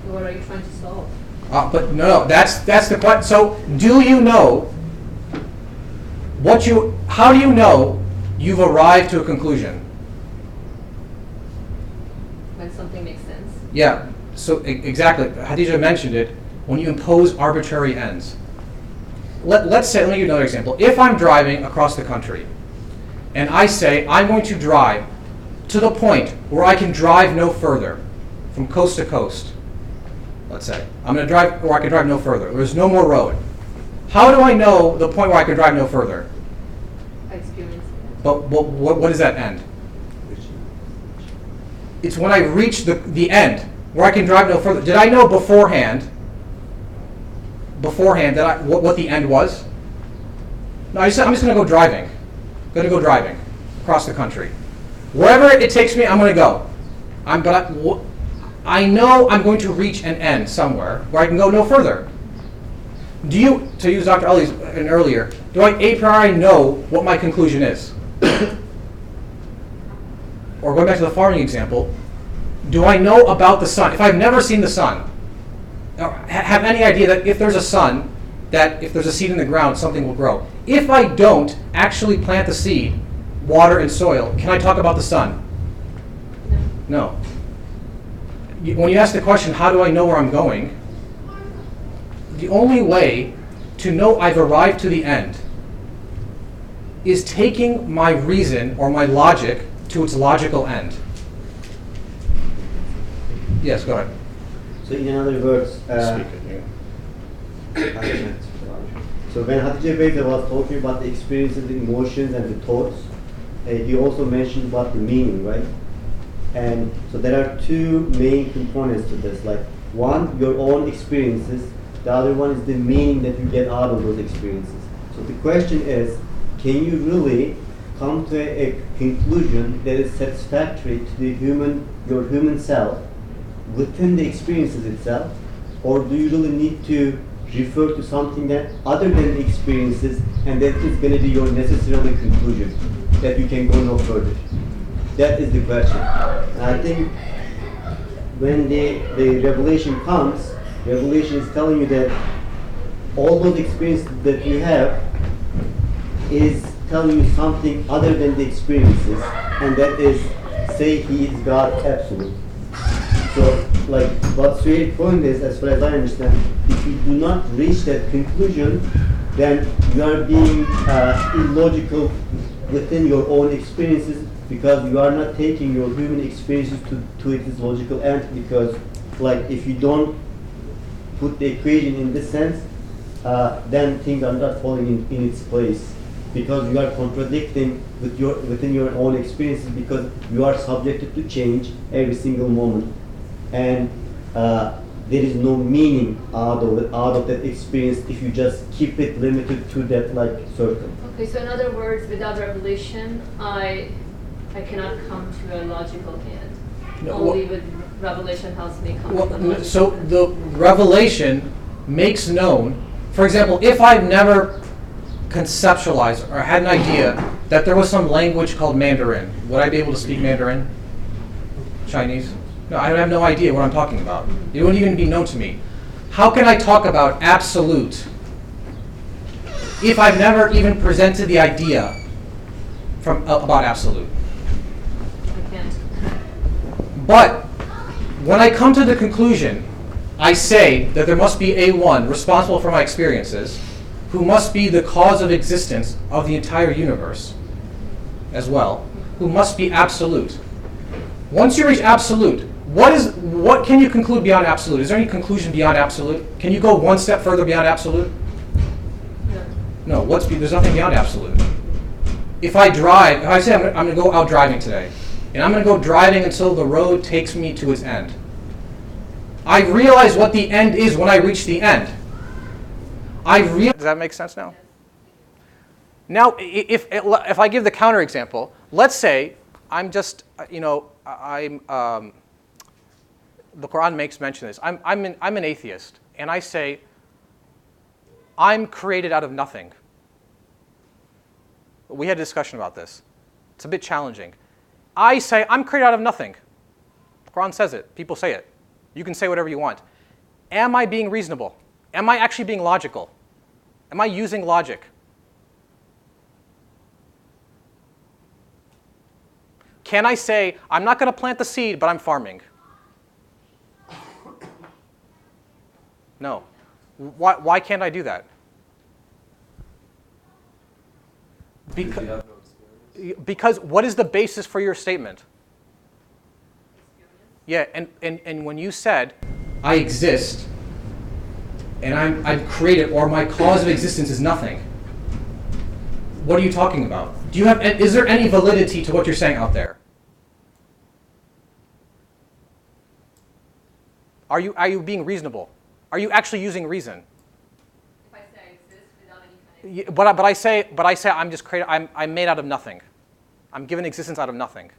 what are you trying to solve? But no, that's the question. So, do you know how do you know you've arrived to a conclusion? When something makes sense. Yeah, so exactly. Khadija mentioned it, when you impose arbitrary ends. Let me give you another example. If I'm driving across the country, and I say I'm going to drive to the point where I can drive no further, from coast to coast, let's say. I'm going to drive where I can drive no further. There's no more road. How do I know the point where I can drive no further? I experienced it. But what is that end? It's when I reach the end, where I can drive no further. Did I know beforehand that what the end was? No, I said I'm just going to go driving. Across the country. Wherever it takes me, I'm going to go. I know I'm going to reach an end somewhere where I can go no further. Do you, to use Dr. Ali's earlier, do I a priori know what my conclusion is? Or going back to the farming example, do I know about the sun? If I've never seen the sun, or have any idea that if there's a sun, that if there's a seed in the ground, something will grow. If I don't actually plant the seed, water and soil, can I talk about the sun? No. No. When you ask the question, how do I know where I'm going? The only way to know I've arrived to the end is taking my reason or my logic to its logical end. Yes, go ahead. So in other words, Speak it, yeah. so when Hatice Bey was talking about the experiences, the emotions, and the thoughts, he also mentioned about the meaning, right? And so there are two main components to this. Like one, your own experiences. The other one is the meaning that you get out of those experiences. So the question is, can you really come to a conclusion that is satisfactory to the your human self within the experiences itself, or do you really need to refer to something that other than the experiences, and that is going to be your necessarily conclusion that you can go no further? That is the question. And I think when the revelation comes, revelation is telling you that all those experiences that you have is telling you something other than the experiences, and that is, say he is God absolute. So, like what Suhail's point is, as far as I understand, if you do not reach that conclusion, then you are being illogical within your own experiences, because you are not taking your human experiences to its logical end. Because, like, if you don't put the equation in this sense, then things are not falling in its place, because you are contradicting within your own experiences, because you are subjected to change every single moment, and there is no meaning out of that experience if you just keep it limited to that like circle. Okay, so in other words, without revelation, I cannot come to a logical end. No, Only with revelation helps me come to the logical so end. the revelation makes known, for example, if I've never conceptualized or had an idea that there was some language called Mandarin, would I be able to speak Mandarin? Chinese? No, I have no idea what I'm talking about. It wouldn't even be known to me. How can I talk about absolute if I've never even presented the idea about absolute? I can't. But when I come to the conclusion, I say that there must be a one responsible for my experiences, who must be the cause of existence of the entire universe as well, who must be absolute. Once you reach absolute, what can you conclude beyond absolute? Is there any conclusion beyond absolute? Can you go one step further beyond absolute? No. There's nothing beyond absolute. If I say I'm going to go out driving today, and I'm going to go driving until the road takes me to its end, I realize what the end is when I reach the end. Does that make sense now? Now, if I give the counterexample, let's say I'm just, the Quran makes mention of this. I'm an atheist, and I say, I'm created out of nothing. We had a discussion about this. It's a bit challenging. I say, I'm created out of nothing. The Quran says it. People say it. You can say whatever you want. Am I being reasonable? Am I actually being logical? Am I using logic? Can I say, I'm not going to plant the seed, but I'm farming? No. Why can't I do that? Because what is the basis for your statement? Yeah, and when you said, I exist, and I'm created, or my cause of existence is nothing, what are you talking about? Is there any validity to what you're saying out there? Are you being reasonable? Are you actually using reason? If I say I exist without any kind of... But I say I'm just created. I'm made out of nothing. I'm given existence out of nothing.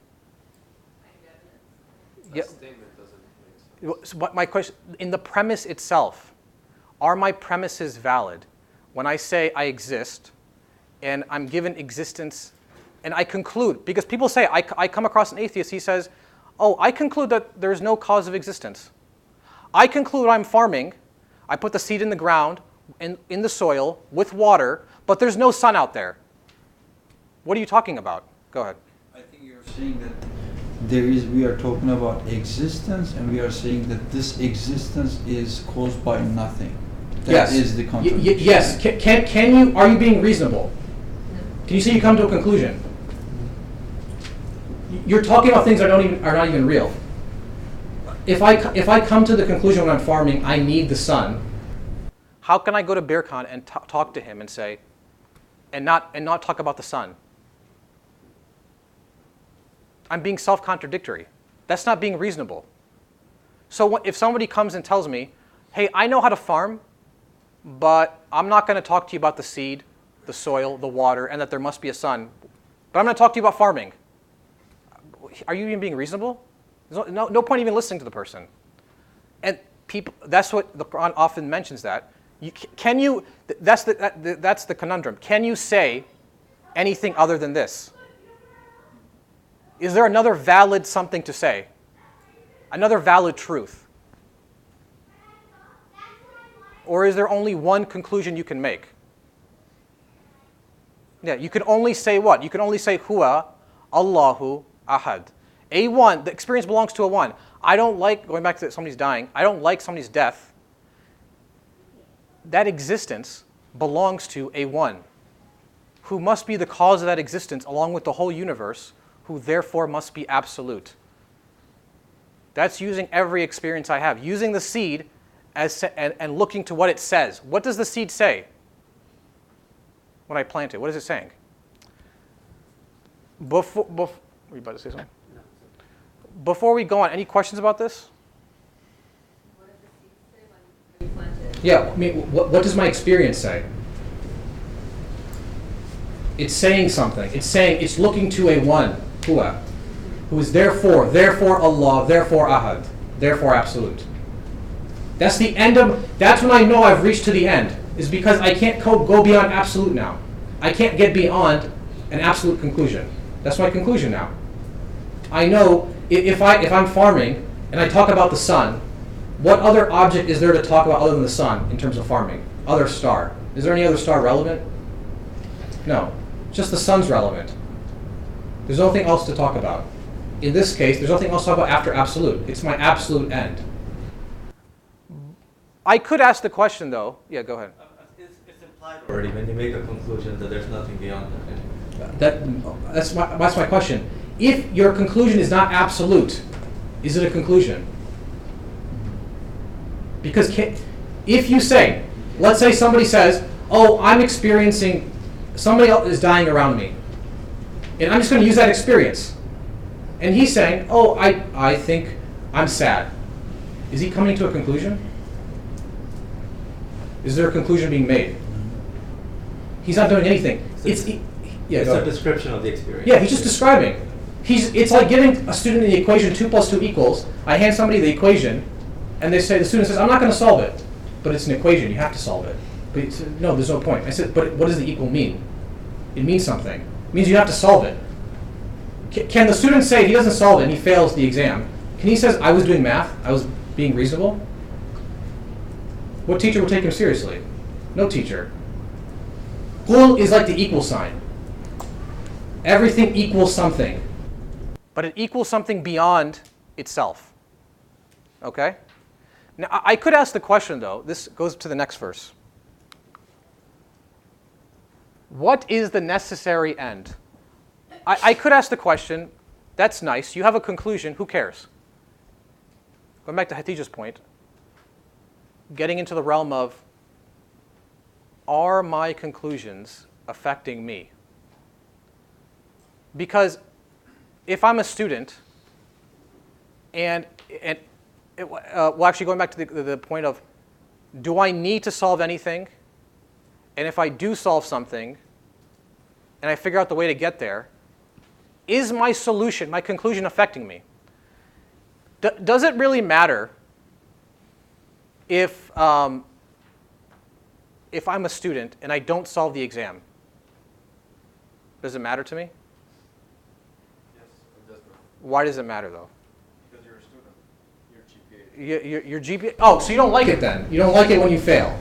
Yeah. Statement doesn't make sense. So, but my question, in the premise itself, are my premises valid when I say I exist, and I'm given existence, and I conclude? Because people say, I come across an atheist. He says, "Oh, I conclude that there is no cause of existence. I conclude I'm farming. I put the seed in the ground, in the soil, with water, but there's no sun out there." What are you talking about? Go ahead. I think you're saying that we are talking about existence, and we are saying that this existence is caused by nothing. That is the contradiction. Yes. Are you being reasonable? Can you say you come to a conclusion? You're talking about things that are not even real. If I come to the conclusion when I'm farming, I need the sun. How can I go to Birkan and talk to him and say, and not talk about the sun? I'm being self-contradictory. That's not being reasonable. So if somebody comes and tells me, hey, I know how to farm, but I'm not going to talk to you about the seed, the soil, the water, and that there must be a sun, but I'm going to talk to you about farming. Are you even being reasonable? There's no point even listening to the person. And people, that's what the Quran often mentions that. That's the conundrum. Can you say anything other than this? Is there another valid something to say? Another valid truth? Or is there only one conclusion you can make? Yeah, you can only say what? You can only say Huwa Allahu Ahad. A one, the experience belongs to a one. I don't like, going back to somebody's dying, I don't like somebody's death. That existence belongs to a one, who must be the cause of that existence along with the whole universe, who therefore must be absolute. That's using every experience I have, using the seed and looking to what it says. What does the seed say when I plant it? What is it saying? Were you about to say something? No. Before we go on, any questions about this? What does the seed say when you plant it? Yeah, I mean, what does my experience say? It's saying something. It's looking to a one, Huwa, who is therefore Allah, therefore Ahad, therefore absolute. That's the end that's when I know I've reached to the end, is because I can't go beyond absolute now. I can't get beyond an absolute conclusion. That's my conclusion now. I know if I'm farming and I talk about the sun, what other object is there to talk about other than the sun in terms of farming? Other star. Is there any other star relevant? No. Just the sun's relevant. There's nothing else to talk about. In this case, there's nothing else to talk about after absolute. It's my absolute end. I could ask the question though. Yeah, go ahead. It's implied already when you make a conclusion that there's nothing beyond that. That's my question. If your conclusion is not absolute, is it a conclusion? Because if you say, let's say somebody says, oh, I'm experiencing, somebody else is dying around me, and I'm just going to use that experience. And he's saying, oh, I think I'm sad. Is he coming to a conclusion? Is there a conclusion being made? He's not doing anything. It's a description of the experience. Yeah, he's just describing. It's like giving a student the equation 2 + 2 equals. I hand somebody the equation, and the student says, I'm not going to solve it. But it's an equation, you have to solve it. But no, there's no point. I said, but what does the equal mean? It means something. It means you have to solve it. Can the student say, if he doesn't solve it and he fails the exam, can he say, I was doing math, I was being reasonable? What teacher would take him seriously? No teacher. Qul is like the equal sign. Everything equals something. But it equals something beyond itself. Okay? Now, I could ask the question, though. This goes to the next verse. What is the necessary end? I could ask the question, that's nice. You have a conclusion. Who cares? Going back to Hatija's point, getting into the realm of, are my conclusions affecting me? Because if I'm a student, well, actually going back to the point of, do I need to solve anything? And if I do solve something, and I figure out the way to get there, is my solution, my conclusion affecting me? Does it really matter if I'm a student and I don't solve the exam? Does it matter to me? Yes, it does matter. Why does it matter, though? Because you're a student. Your GPA. Your GPA. Oh, so you don't like it then? You don't like it when you fail?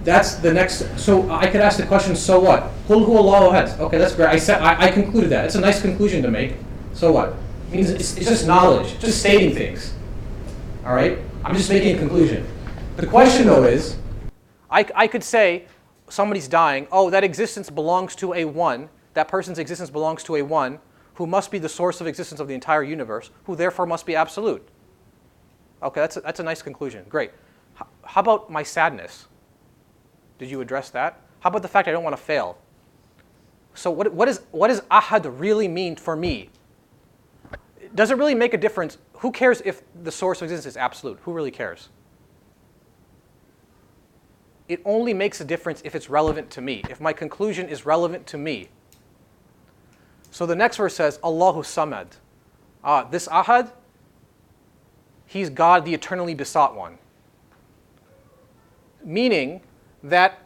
That's the next. So I could ask the question. So what? Qul huwa Allahu ahad. Okay, that's great. I concluded that. It's a nice conclusion to make. So what? It means it's just knowledge, just stating things. All right. I'm just making a conclusion. The question though is, I could say, somebody's dying, oh, that existence belongs to a one, that person's existence belongs to a one, who must be the source of existence of the entire universe, who therefore must be absolute. Okay, that's a nice conclusion. Great. How about my sadness? Did you address that? How about the fact I don't want to fail? So what does ahad really mean for me? Does it really make a difference? Who cares if the source of existence is absolute? Who really cares? It only makes a difference if it's relevant to me, if my conclusion is relevant to me. So the next verse says, Allahu Samad. This ahad, he's God, the eternally besought one. Meaning that,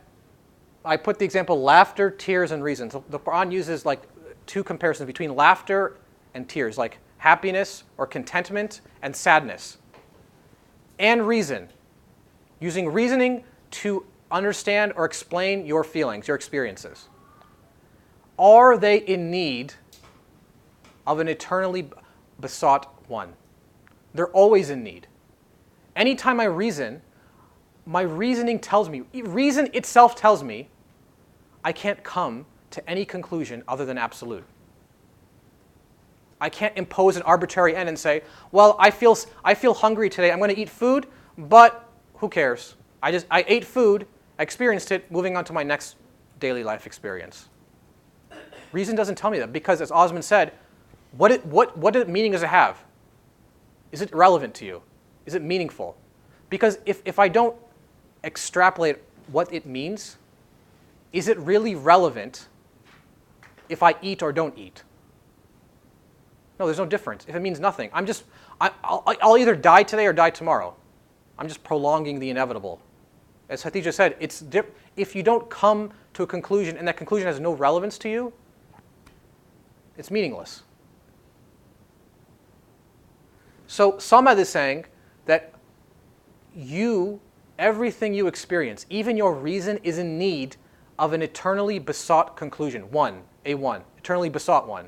I put the example, laughter, tears, and reason. So the Quran uses like two comparisons between laughter and tears, like happiness or contentment and sadness. And reason. Using reasoning to understand or explain your feelings, your experiences. Are they in need of an eternally besought one? They're always in need. Anytime I reason, my reasoning tells me, reason itself tells me, I can't come to any conclusion other than absolute. I can't impose an arbitrary end and say, well, I feel hungry today, I'm going to eat food, but who cares? I ate food, I experienced it, moving on to my next daily life experience. Reason doesn't tell me that because, as Osman said, what meaning does it have? Is it relevant to you? Is it meaningful? Because if I don't extrapolate what it means, is it really relevant if I eat or don't eat? No, there's no difference. If it means nothing, I'll either die today or die tomorrow. I'm just prolonging the inevitable. As Hatija said, if you don't come to a conclusion and that conclusion has no relevance to you, it's meaningless. So Samad is saying that everything you experience, even your reason, is in need of an eternally besought conclusion. A one, eternally besought one.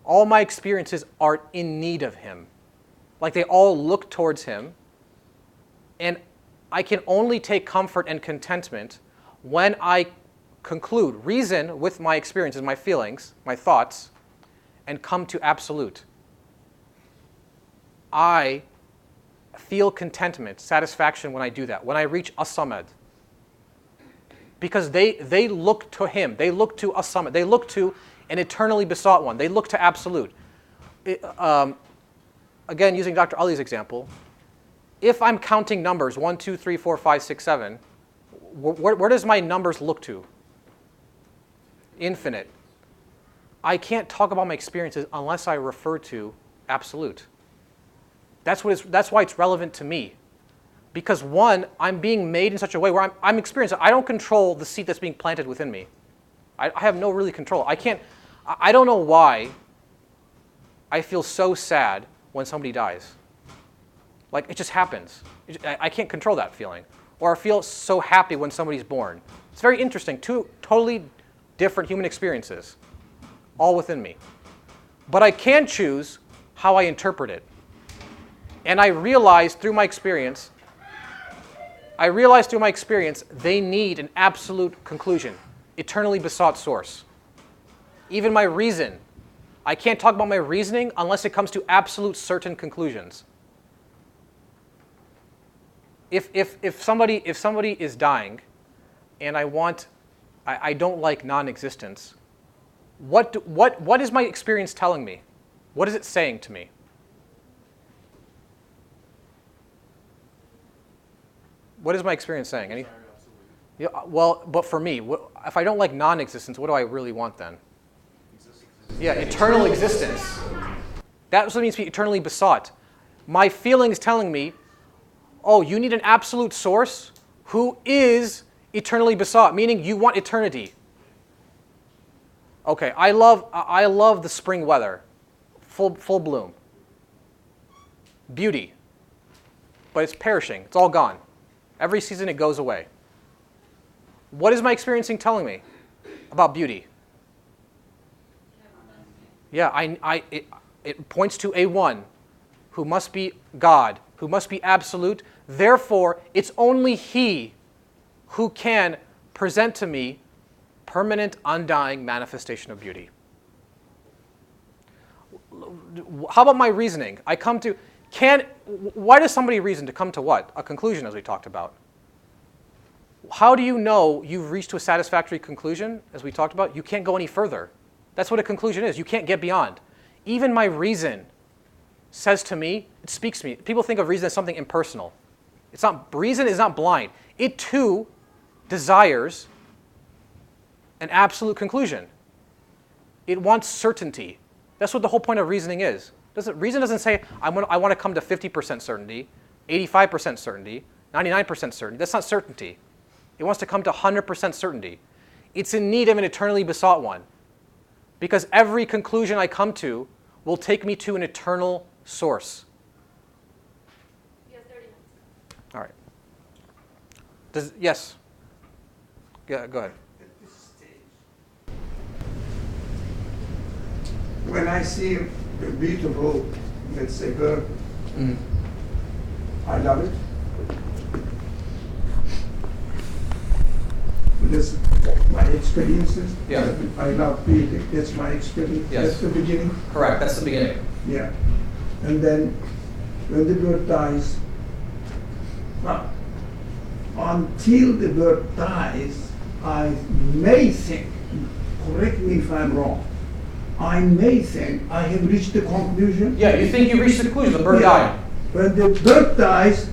All my experiences are in need of him. Like they all look towards him. And I can only take comfort and contentment when I conclude, reason with my experiences, my feelings, my thoughts, and come to absolute. I feel contentment, satisfaction when I do that, when I reach as-Samad. Because they look to him, they look to as-Samad, they look to an eternally besought one, they look to absolute. Again, using Dr. Ali's example, if I'm counting numbers, 1, 2, 3, 4, 5, 6, 7, where does my numbers look to? Infinite. I can't talk about my experiences unless I refer to absolute. That's why it's relevant to me. Because one, I'm being made in such a way where I'm experiencing. I don't control the seed that's being planted within me. I have no really control. I don't know why I feel so sad when somebody dies. Like, it just happens. I can't control that feeling. Or I feel so happy when somebody's born. It's very interesting. Two totally different human experiences, all within me. But I can choose how I interpret it. And I realize through my experience, they need an absolute conclusion, eternally besought source. Even my reason. I can't talk about my reasoning unless it comes to absolute certain conclusions. If somebody is dying, and I don't like non-existence, what is my experience telling me? What is it saying to me? What is my experience saying? Yeah, well, but for me, if I don't like non-existence, what do I really want then? Yeah, eternal existence. That's what it means to be eternally besought. My feeling is telling me, oh, you need an absolute source who is eternally besought, meaning you want eternity. Okay, I love the spring weather, full bloom. Beauty. But it's perishing, it's all gone. Every season it goes away. What is my experiencing telling me about beauty? Yeah, it points to a one who must be God, who must be absolute. Therefore, it's only he who can present to me permanent, undying manifestation of beauty. How about my reasoning? I come to, why does somebody reason to come to what? A conclusion, as we talked about. How do you know you've reached to a satisfactory conclusion, as we talked about? You can't go any further. That's what a conclusion is. You can't get beyond. Even my reason says to me, it speaks to me. People think of reason as something impersonal. Reason is not blind. It too desires an absolute conclusion. It wants certainty. That's what the whole point of reasoning is. Reason doesn't say, I want to come to 50% certainty, 85% certainty, 99% certainty. That's not certainty. It wants to come to 100% certainty. It's in need of an eternally besought one. Because every conclusion I come to will take me to an eternal source. You have 30 minutes. All right. Yes? Yeah, go ahead. At this stage, when I see a beautiful, let's say, bird, I love it. That's my experiences. Yeah. I love beauty. That's my experience. Yes. That's the beginning. Correct. That's the beginning. Yeah. And then when the bird dies, until the bird dies, I may think, correct me if I'm wrong, I may think I have reached the conclusion. Yeah, you think you reached the conclusion. The bird died. When the bird dies,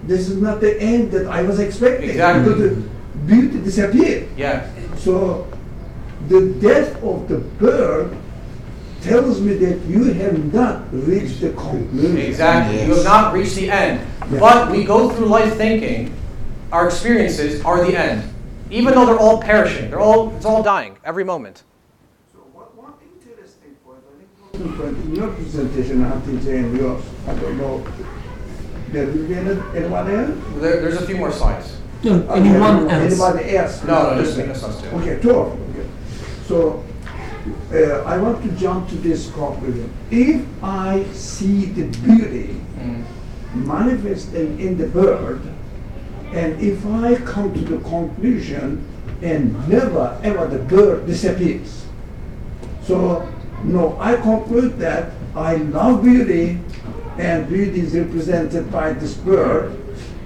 this is not the end that I was expecting. Exactly. Because the beauty disappeared. Yeah. So the death of the bird tells me that you have not reached the conclusion. Exactly. You have not reached the end. Yeah. But we go through life thinking our experiences are the end. Even though they're all perishing. It's all dying every moment. So one interesting point, I think, in your presentation, Hatice, and yours, I don't know, there will be anyone else? There's a few more slides. No, anyone else? Anybody else? No, just us two. Okay, two of them. Okay. So I want to jump to this conclusion. If I see the beauty manifesting in the bird, and if I come to the conclusion and never ever the bird disappears. So no, I conclude that I love beauty and beauty is represented by this bird.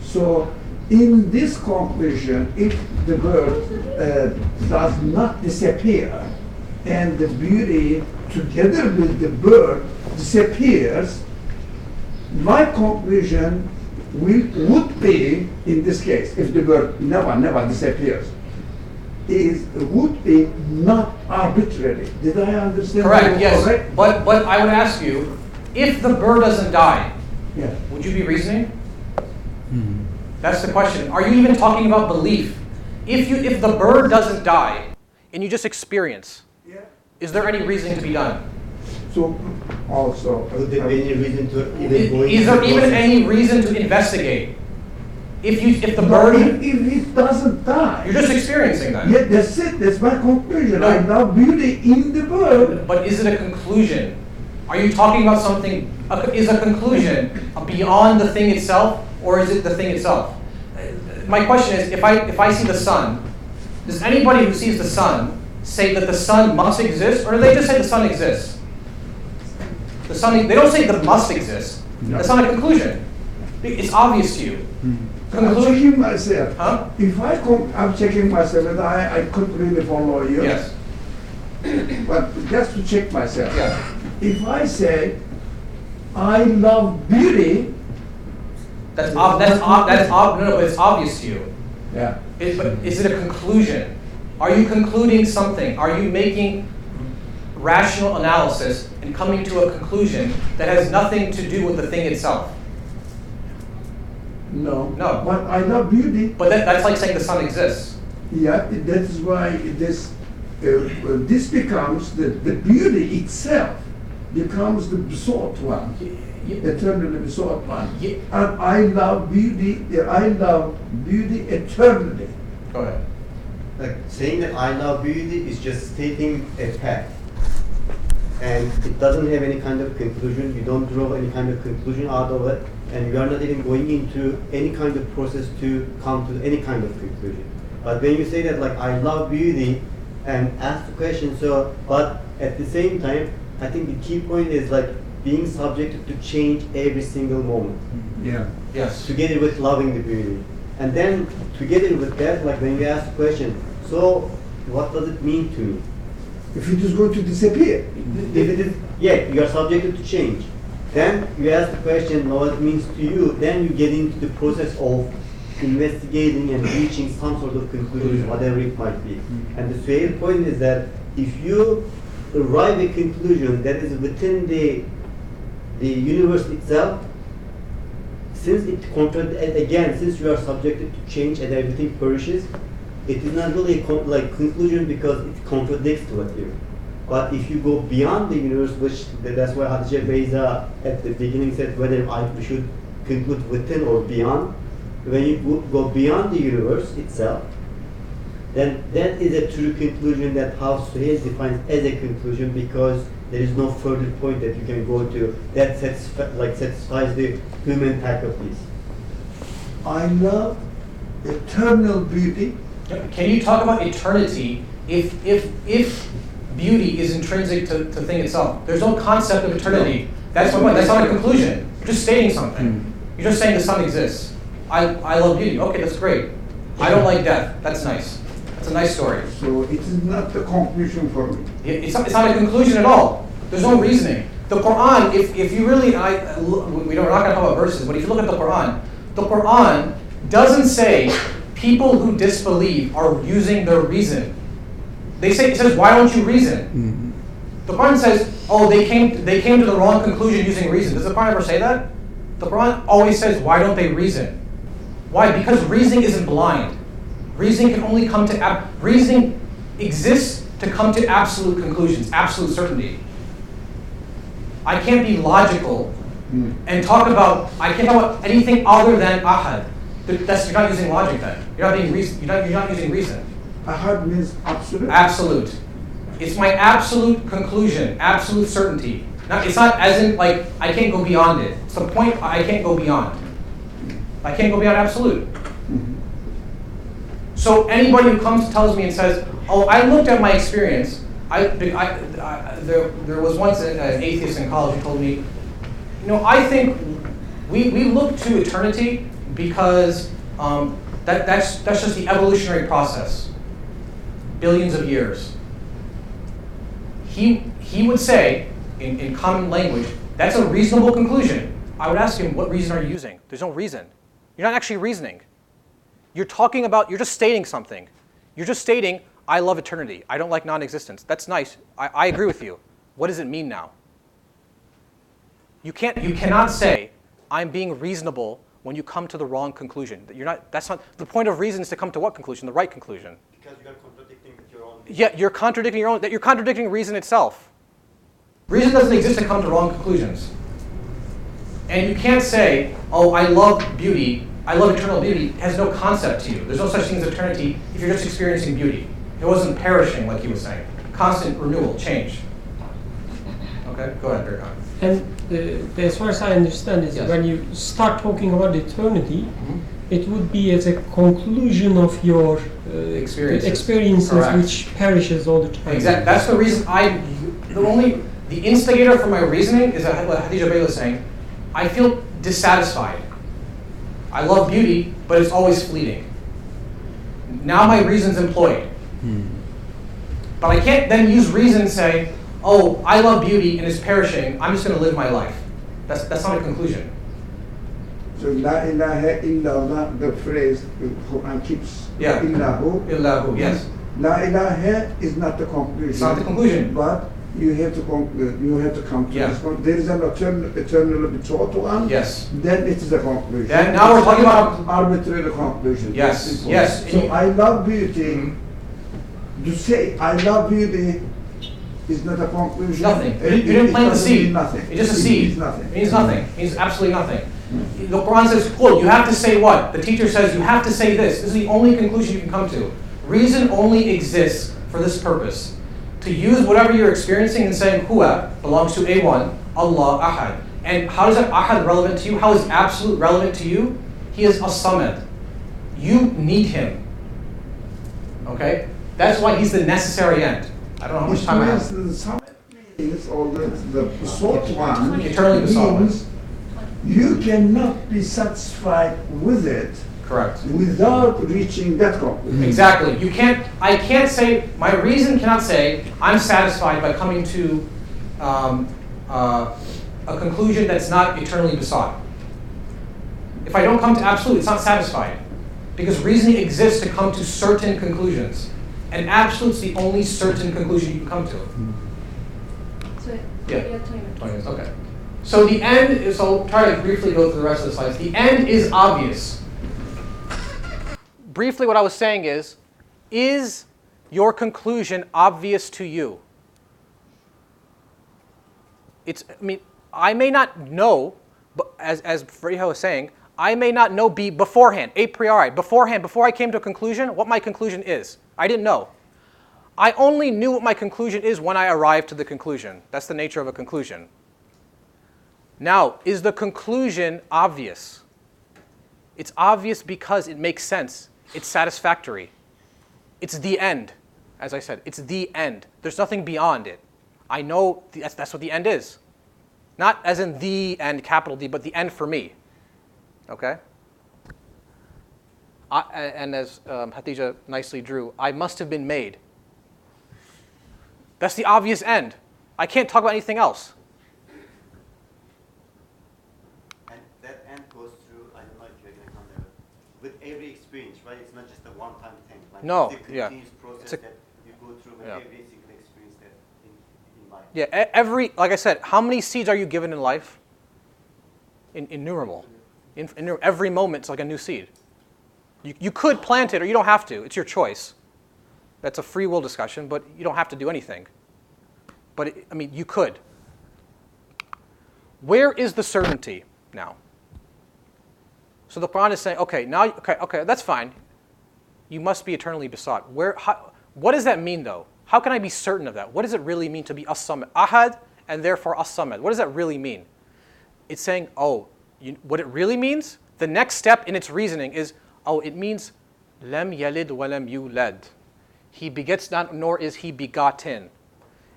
So in this conclusion, if the bird does not disappear and the beauty together with the bird disappears, my conclusion would be, in this case, if the bird never disappears, would be not arbitrary. Did I understand? Correct, that yes. correct? But I would ask you, if the bird doesn't die, Yeah. would you be reasoning? That's the question. Are you even talking about belief? If the bird doesn't die and you just experience, Yeah. is there any reasoning to be done? So also, Would there be any reason to even go Is into there the even process? any reason to investigate? If the no, bird, if it doesn't die, you're just experiencing that. yeah, that's it. That's my conclusion. No. I love beauty in the bird. But is it a conclusion? Are you talking about something? Is a conclusion beyond the thing itself, or is it the thing itself? My question is, if I see the sun, does anybody who sees the sun say that the sun must exist, or do they just say the sun exists? The sun. They don't say the must exist. No. That's not a conclusion. It's obvious to you. I'm Conclusion. checking myself. Huh? If I'm checking myself, and I couldn't really follow you. Yes. But just to check myself. Yeah. If I say, I love beauty. No, but it's obvious to you. Yeah. But is it a conclusion? Are you concluding something? Are you making rational analysis and coming to a conclusion that has nothing to do with the thing itself? No. No. But I love beauty. But that's like saying the sun exists. Yeah, that is why this becomes the beauty itself becomes the besought one, eternally besought one. Yeah. And I love beauty. I love beauty eternally. Go ahead. Like saying that I love beauty is just stating a fact. And it doesn't have any kind of conclusion. You don't draw any kind of conclusion out of it. and we are not even going into any kind of process to come to any kind of conclusion. But when you say that, like, I love beauty, and ask the question, so, but at the same time, I think the key point is like being subjected to change every single moment. Yeah. Yes. Together with loving the beauty. And then together with that, like when you ask the question, so what does it mean to me? If it is going to disappear. If it is, yeah, you are subjected to change. Then you ask the question, what it means to you, then you get into the process of investigating and reaching some sort of conclusion, whatever it might be. And the fair point is that if you arrive a conclusion that is within the universe itself, since it again, since you are subjected to change and everything perishes, it is not really a conclusion because it contradicts to whatever. But if you go beyond the universe, which that's why Hatice Beyza at the beginning said whether we should conclude within or beyond. When you go beyond the universe itself, then that is a true conclusion that how Suhail defines as a conclusion, because there is no further point that you can go to that satisfies the human type of peace. I love eternal beauty. Can you talk about eternity if beauty is intrinsic to the thing itself? There's no concept of eternity. That's my point. That's not a conclusion. You're just stating something. You're just saying the sun exists. I love beauty. Okay, that's great. I don't like death. That's nice. That's a nice story. So it is not the conclusion for me. It's not a conclusion at all. There's no reasoning. The Quran, if you really, we're not going to talk about verses, but if you look at the Quran doesn't say people who disbelieve are using their reason. It says, why don't you reason? The Quran says, oh, they came to the wrong conclusion using reason. Does the Quran ever say that? The Quran always says, why don't they reason? Why? Because reasoning isn't blind. Reasoning can only come to reasoning exists to come to absolute conclusions, absolute certainty. I can't be logical and talk about anything other than ahad. You're not using logic then. You're not using reason. Ahad means absolute. Absolute. It's my absolute conclusion, absolute certainty. It's not as in like I can't go beyond it. It's the point I can't go beyond. I can't go beyond absolute. So anybody who comes and tells me and says, "Oh, I looked at my experience." There was once an atheist in college who told me, I think we look to eternity because that's just the evolutionary process, billions of years. He would say, in common language, that's a reasonable conclusion. I would ask him, what reason are you using? There's no reason. You're not actually reasoning. You're just stating something. You're just stating, I love eternity. I don't like non-existence. That's nice. I agree with you. What does it mean now? You cannot say, I'm being reasonable when you come to the wrong conclusion. That's not the point of reason is to come to what conclusion? The right conclusion. Because you are contradicting with your own. Yeah, you're contradicting your own. You're contradicting reason itself. Reason doesn't exist to come to wrong conclusions. And you can't say, oh, I love beauty. I love eternal beauty. It has no concept to you. There's no such thing as eternity if you're just experiencing beauty. It wasn't perishing, like he was saying. Constant renewal, change. Okay, go ahead, Birkan. And as far as I understand is Yes. when you start talking about eternity, it would be as a conclusion of your experiences Correct. which perishes all the time. Exactly. That's the reason the instigator for my reasoning is what Hatice Beyza is saying. I feel dissatisfied. I love beauty, but it's always fleeting. Now my reason's employed. But I can't then use reason and say, oh, I love beauty and it's perishing. I'm just going to live my life. That's not a conclusion. So La ilaha illallah, the phrase the Quran keeps Yeah. illahu. Illahu, yes. La ilaha is not the conclusion. It's not the conclusion. But you have to conclude. You have to come to Yeah. this conclusion. There is an eternal betrothed one. Yes. Then it is a conclusion. Then now we're talking about arbitrary conclusion. Yes, That's yes. important. So I love beauty. Mhm. To say I love beauty is not a conclusion. It's nothing. It- You didn't it plant the doesn't mean seed. Nothing. It's just a It seed. means nothing. It means nothing. It means absolutely nothing. The Quran says, "Qul." You have to say what? The teacher says you have to say this. This is the only conclusion you can come to. Reason only exists for this purpose. To use whatever you're experiencing and saying, "Huwa" belongs to A1, Allah Ahad. And how is that ahad relevant to you? How is absolute relevant to you? He is as-samad. You need him. Okay? That's why he's the necessary end. I don't know how much time I have. The samad means, or the short one, Eternally besought. means you cannot be satisfied with it Correct. without reaching that conclusion. Exactly. I can't say, my reason cannot say, I'm satisfied by coming to a conclusion that's not eternally besought. If I don't come to absolute, it's not satisfied. Because reasoning exists to come to certain conclusions. And absolute's the only certain conclusion you can come to. So, Yeah. 20 minutes. 20 minutes, okay. So the end is, I'll try to briefly go through the rest of the slides. The end is obvious. Briefly, what I was saying is your conclusion obvious to you? I may not know, but as Freya was saying, I may not know beforehand, a priori, beforehand, before I came to a conclusion, what my conclusion is. I didn't know. I only knew what my conclusion is when I arrived to the conclusion. That's the nature of a conclusion. Now, is the conclusion obvious? It's obvious because it makes sense. It's satisfactory. It's the end. As I said, it's the end. There's nothing beyond it. I know that's what the end is. Not as in the end, capital D, but the end for me. Okay? And as Hatija nicely drew, I must have been made. That's the obvious end. I can't talk about anything else. And that end goes through, I don't know if you're going to come there, with every experience, right? It's not just a one-time thing. Like No, it's a yeah. continuous process that you go through with Yeah. every single experience that in life. Yeah, like I said, how many seeds are you given in life? Innumerable. Every moment's like a new seed. You could plant it or you don't have to. It's your choice. That's a free will discussion, but you don't have to do anything. But, you could. Where is the certainty now? So the Quran is saying, okay, that's fine. You must be eternally besought. What does that mean, though? How can I be certain of that? What does it really mean to be as-samad? Ahad, and therefore as-samad. What does that really mean? It's saying, what it really means, the next step in its reasoning is, it means lam yalid wa lam yulad. He begets not, nor is he begotten.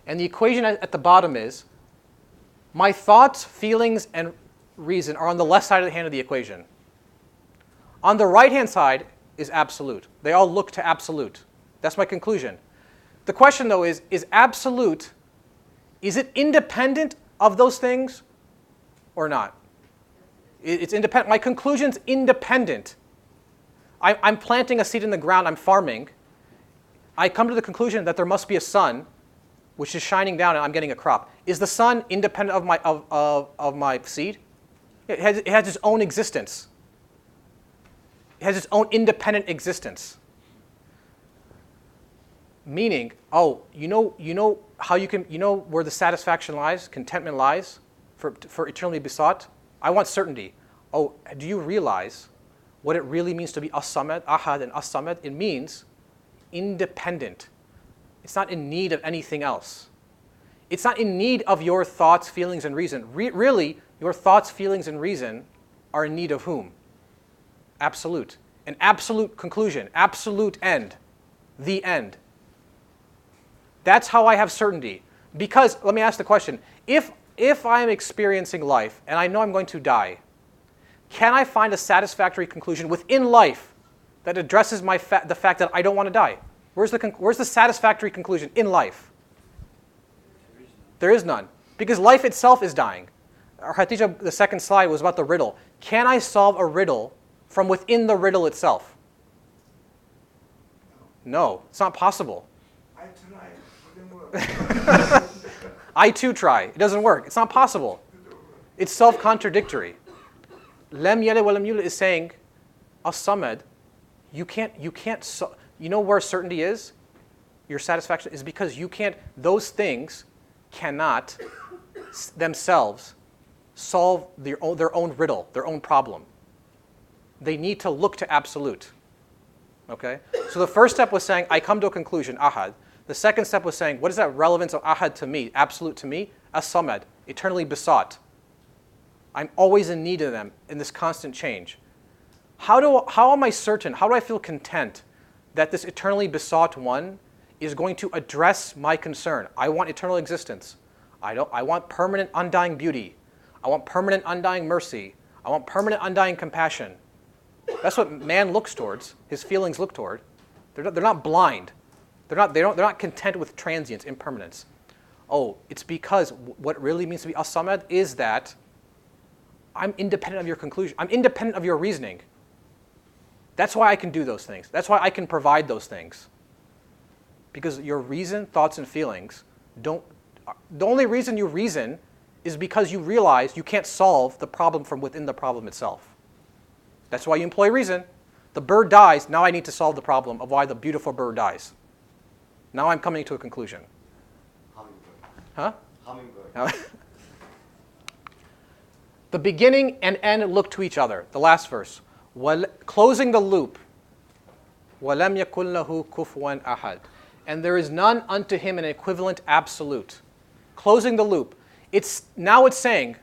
And the equation at the bottom is, my thoughts, feelings, and reason are on the left side of the hand of the equation. On the right-hand side is absolute. They all look to absolute. That's my conclusion. The question, though, is absolute, is it independent of those things or not? It's independent. My conclusion's independent. I'm planting a seed in the ground. I'm farming. I come to the conclusion that there must be a sun, which is shining down, and I'm getting a crop. Is the sun independent of my seed? It has its own existence. It has its own independent existence. Meaning, you know how you can, where the satisfaction lies, contentment lies, for eternally besought. I want certainty. Do you realize what it really means to be as-samad, ahad, and as-samad? It means independent. It's not in need of anything else. It's not in need of your thoughts, feelings, and reason. Really, your thoughts, feelings, and reason are in need of whom? Absolute. An absolute conclusion, absolute end, the end. That's how I have certainty. Because, let me ask the question, if I'm experiencing life and I know I'm going to die, can I find a satisfactory conclusion within life that addresses the fact that I don't want to die? Where's the satisfactory conclusion in life? There is none. Because life itself is dying. Hatija, the second slide was about the riddle. Can I solve a riddle from within the riddle itself? No, it's not possible. I tried, it didn't work. I too try. It doesn't work. It's not possible. It's self-contradictory. Lam yalid wa lam yulad is saying, as-samad, you know where certainty is? Your satisfaction is because those things cannot themselves solve their own riddle, their own problem. They need to look to absolute. Okay? So the first step was saying, I come to a conclusion, ahad. The second step was saying, what is that relevance of ahad to me, absolute to me? As-samad, eternally besought. I'm always in need of them in this constant change. How am I certain, how do I feel content that this eternally besought one is going to address my concern? I want eternal existence. I want permanent undying beauty. I want permanent undying mercy. I want permanent undying compassion. That's what man looks towards, his feelings look toward. They're not blind. They're not content with transience, impermanence. Oh, it's because what it really means to be as-samad is that I'm independent of your conclusion. I'm independent of your reasoning. That's why I can do those things. That's why I can provide those things. Because your reason, thoughts, and feelings don't. The only reason you reason is because you realize you can't solve the problem from within the problem itself. That's why you employ reason. The bird dies. Now I need to solve the problem of why the beautiful bird dies. Now I'm coming to a conclusion. Hummingbird. Huh? Hummingbird. The beginning and end look to each other. The last verse. Closing the loop. وَلَمْ يَكُنْ لَهُ كُفُوًا أَحَدٌ. And there is none unto him an equivalent absolute. Closing the loop. Now it's saying,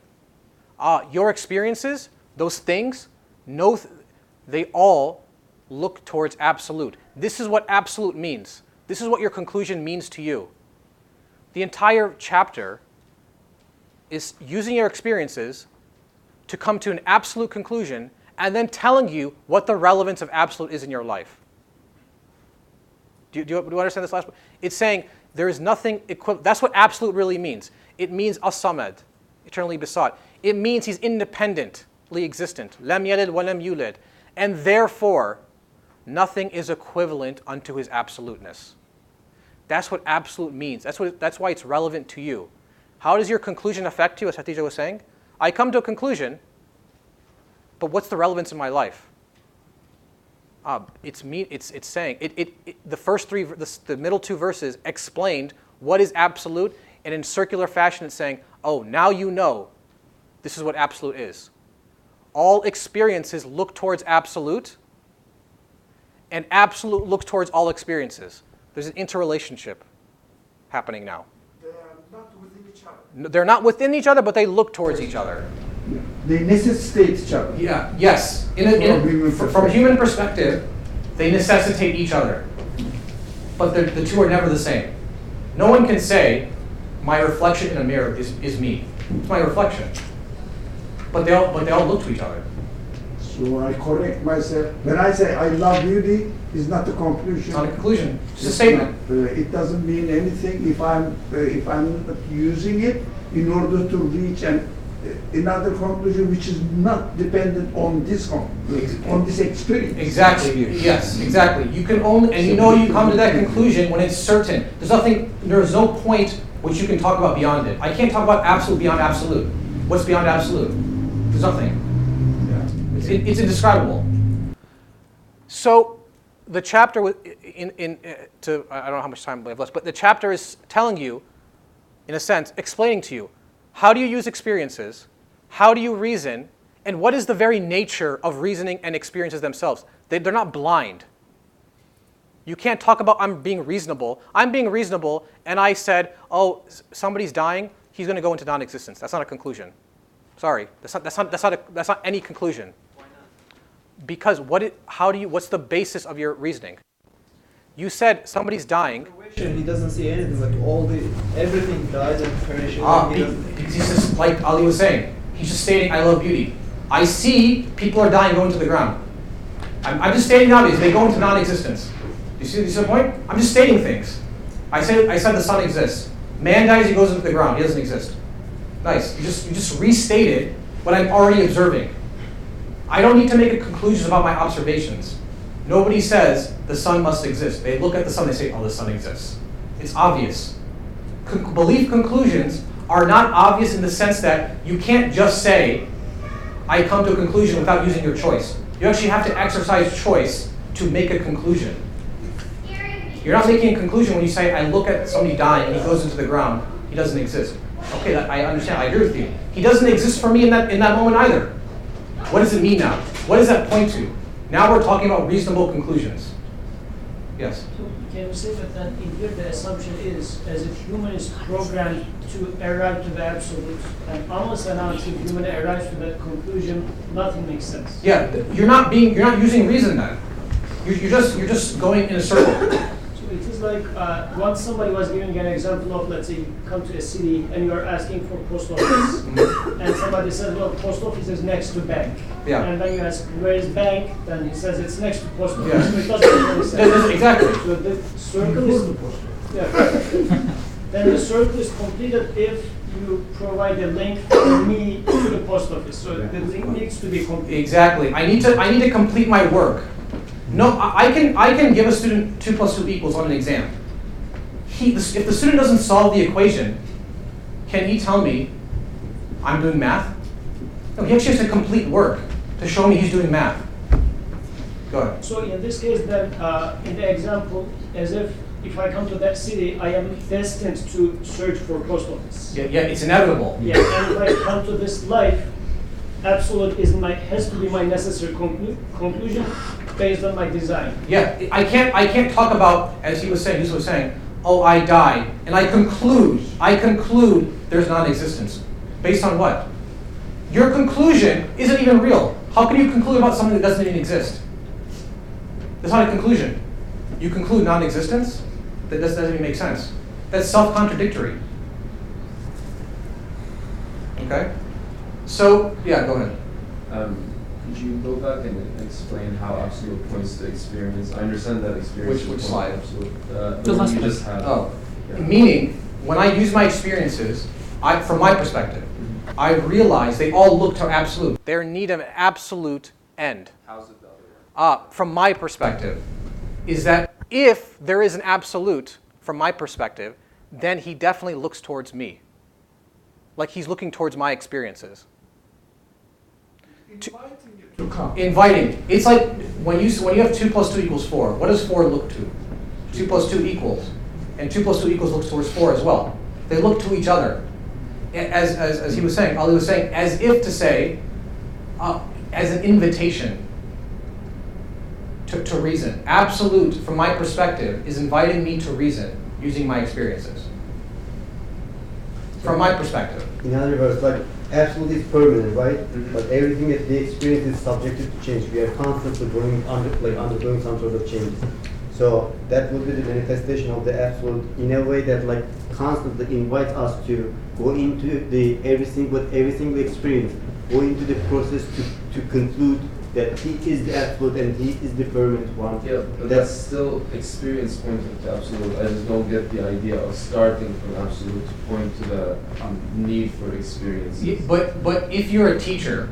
your experiences, those things, they all look towards absolute. This is what absolute means. This is what your conclusion means to you. The entire chapter is using your experiences to come to an absolute conclusion and then telling you what the relevance of absolute is in your life. Do you understand this last one? It's saying there is nothing equivalent. That's what absolute really means. It means as-samad, eternally besought. It means he's independently existent. Lam yalid wa lam yulad. And therefore, nothing is equivalent unto his absoluteness. That's what absolute means. That's why it's relevant to you. How does your conclusion affect you, as Hatija was saying? I come to a conclusion, but what's the relevance in my life? It's saying the first three, the middle two verses explained what is absolute, and in circular fashion it's saying, oh, now you know this is what absolute is. All experiences look towards absolute, and absolute looks towards all experiences. There's an interrelationship happening now. They are not within each other. They're not within each other, but they look towards each other. They necessitate each other. Yeah. Yes. From a human perspective, they necessitate each other, but the two are never the same. No one can say, "My reflection in a mirror is me." It's my reflection. But they all look to each other. So I correct myself. When I say I love beauty, it's not a conclusion. It's not a conclusion. It's a statement. It doesn't mean anything if I'm not using it in order to reach another conclusion which is not dependent on this on this experience. Exactly. Yes. Exactly. You can only, and you come to that conclusion when it's certain. There's no point which you can talk about beyond it. I can't talk about absolute beyond absolute. What's beyond absolute? There's nothing. It's indescribable. So, the chapter I don't know how much time we have left, but the chapter is telling you, in a sense, explaining to you, how do you use experiences, how do you reason, and what is the very nature of reasoning and experiences themselves? They're not blind. You can't talk about I'm being reasonable. I'm being reasonable, and I said, oh, somebody's dying, he's going to go into non-existence. That's not a conclusion. Sorry, that's not any conclusion. Why not? Because what's the basis of your reasoning? You said somebody's dying. He doesn't see anything, like everything dies and perishes. Because he's just, like Ali was saying, he's just stating, I love beauty. I see people are dying going to the ground. I'm just stating obvious, they go into non-existence. You see the point? I'm just stating things. I said the sun exists. Man dies, he goes into the ground, he doesn't exist. Nice, you just restated what I'm already observing. I don't need to make conclusions about my observations. Nobody says the sun must exist. They look at the sun, they say, oh, the sun exists. It's obvious. Belief conclusions are not obvious in the sense that you can't just say, I come to a conclusion without using your choice. You actually have to exercise choice to make a conclusion. You're not making a conclusion when you say, I look at somebody dying and he goes into the ground, he doesn't exist. Okay, I understand, I agree with you. He doesn't exist for me in that moment either. What does it mean now? What does that point to? Now we're talking about reasonable conclusions. Yes. So can you say that then in here the assumption is as if human is programmed to arrive to the absolute, and unless and until human arrives to that conclusion, nothing makes sense. Yeah, you're not using reason then. You're just going in a circle. So it is like once somebody was giving an example of, let's say you come to a city and you are asking for post office, and somebody says, well, post office is next to bank. Yeah. And then you ask, where is bank? Then he says it's next to post office. Yeah. So it doesn't make any sense. Exactly. So the circle is then the circle is completed if you provide a link for me to the post office. So the link needs to be complete. Exactly. I need to complete my work. No, I can give a student 2 + 2 = on an exam. If the student doesn't solve the equation, can he tell me I'm doing math? No, he actually has to complete work to show me he's doing math. Go ahead. So in this case, then in the example, as if I come to that city, I am destined to search for post office. Yeah, it's inevitable. Yeah, and if I come to this life, absolute has to be my necessary conclusion based on my design. Yeah, I can't talk about, as Yusuf was saying, oh, I die, and I conclude there's non-existence. Based on what? Your conclusion isn't even real. How can you conclude about something that doesn't even exist? That's not a conclusion. You conclude non-existence? That doesn't even make sense. That's self-contradictory. Okay? So, yeah, go ahead. Could you go back and explain how absolute points to experience? I understand that experience. Which slide? The one you just had. Oh, meaning when I use my experiences, from my perspective, I realize they all look to absolute. They need an absolute end. How's it the other way? From my perspective, is that if there is an absolute, from my perspective, then he definitely looks towards me. Like he's looking towards my experiences. Inviting you to come. Inviting. It's like when you have 2 + 2 = 4. What does 4 look to? 2 + 2 equals, and 2 + 2 equals looks towards 4 as well. They look to each other. As he was saying, Ali was saying, as if to say, as an invitation to reason. Absolute, from my perspective, is inviting me to reason using my experiences. From my perspective. In other words, like absolute is permanent, right? But everything that we experience is subjected to change. We are constantly undergoing some sort of change. So that would be the manifestation of the absolute in a way that like constantly invites us to go into everything we experience, go into the process to conclude that he is the absolute and he is the permanent one. Yeah, but that's still experience pointing to absolute. I just don't get the idea of starting from absolute to point to the need for experience. But if you're a teacher,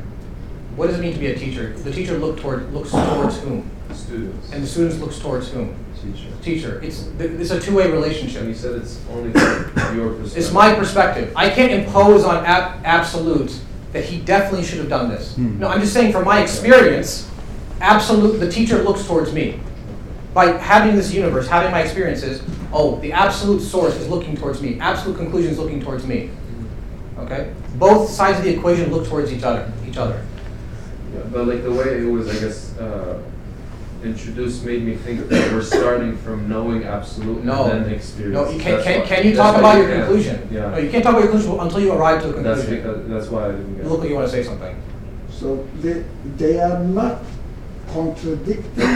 what does it mean to be a teacher? The teacher looks towards whom? Students. And the students looks towards whom? Teacher. It's a two-way relationship. You said it's only from your perspective. It's my perspective. I can't impose on absolute that he definitely should have done this. No, I'm just saying from my experience, absolute, the teacher looks towards me. By having this universe, having my experiences, the absolute source is looking towards me. Absolute conclusion is looking towards me. Okay? Both sides of the equation look towards each other. Yeah, but like the way it was, I guess, introduced made me think that we're starting from knowing absolute and then experience. No, can you talk about your conclusion? Yeah. No, you can't talk about your conclusion until you arrive to a conclusion. That's why I didn't get it. You look like you want to say something. So they are not contradicting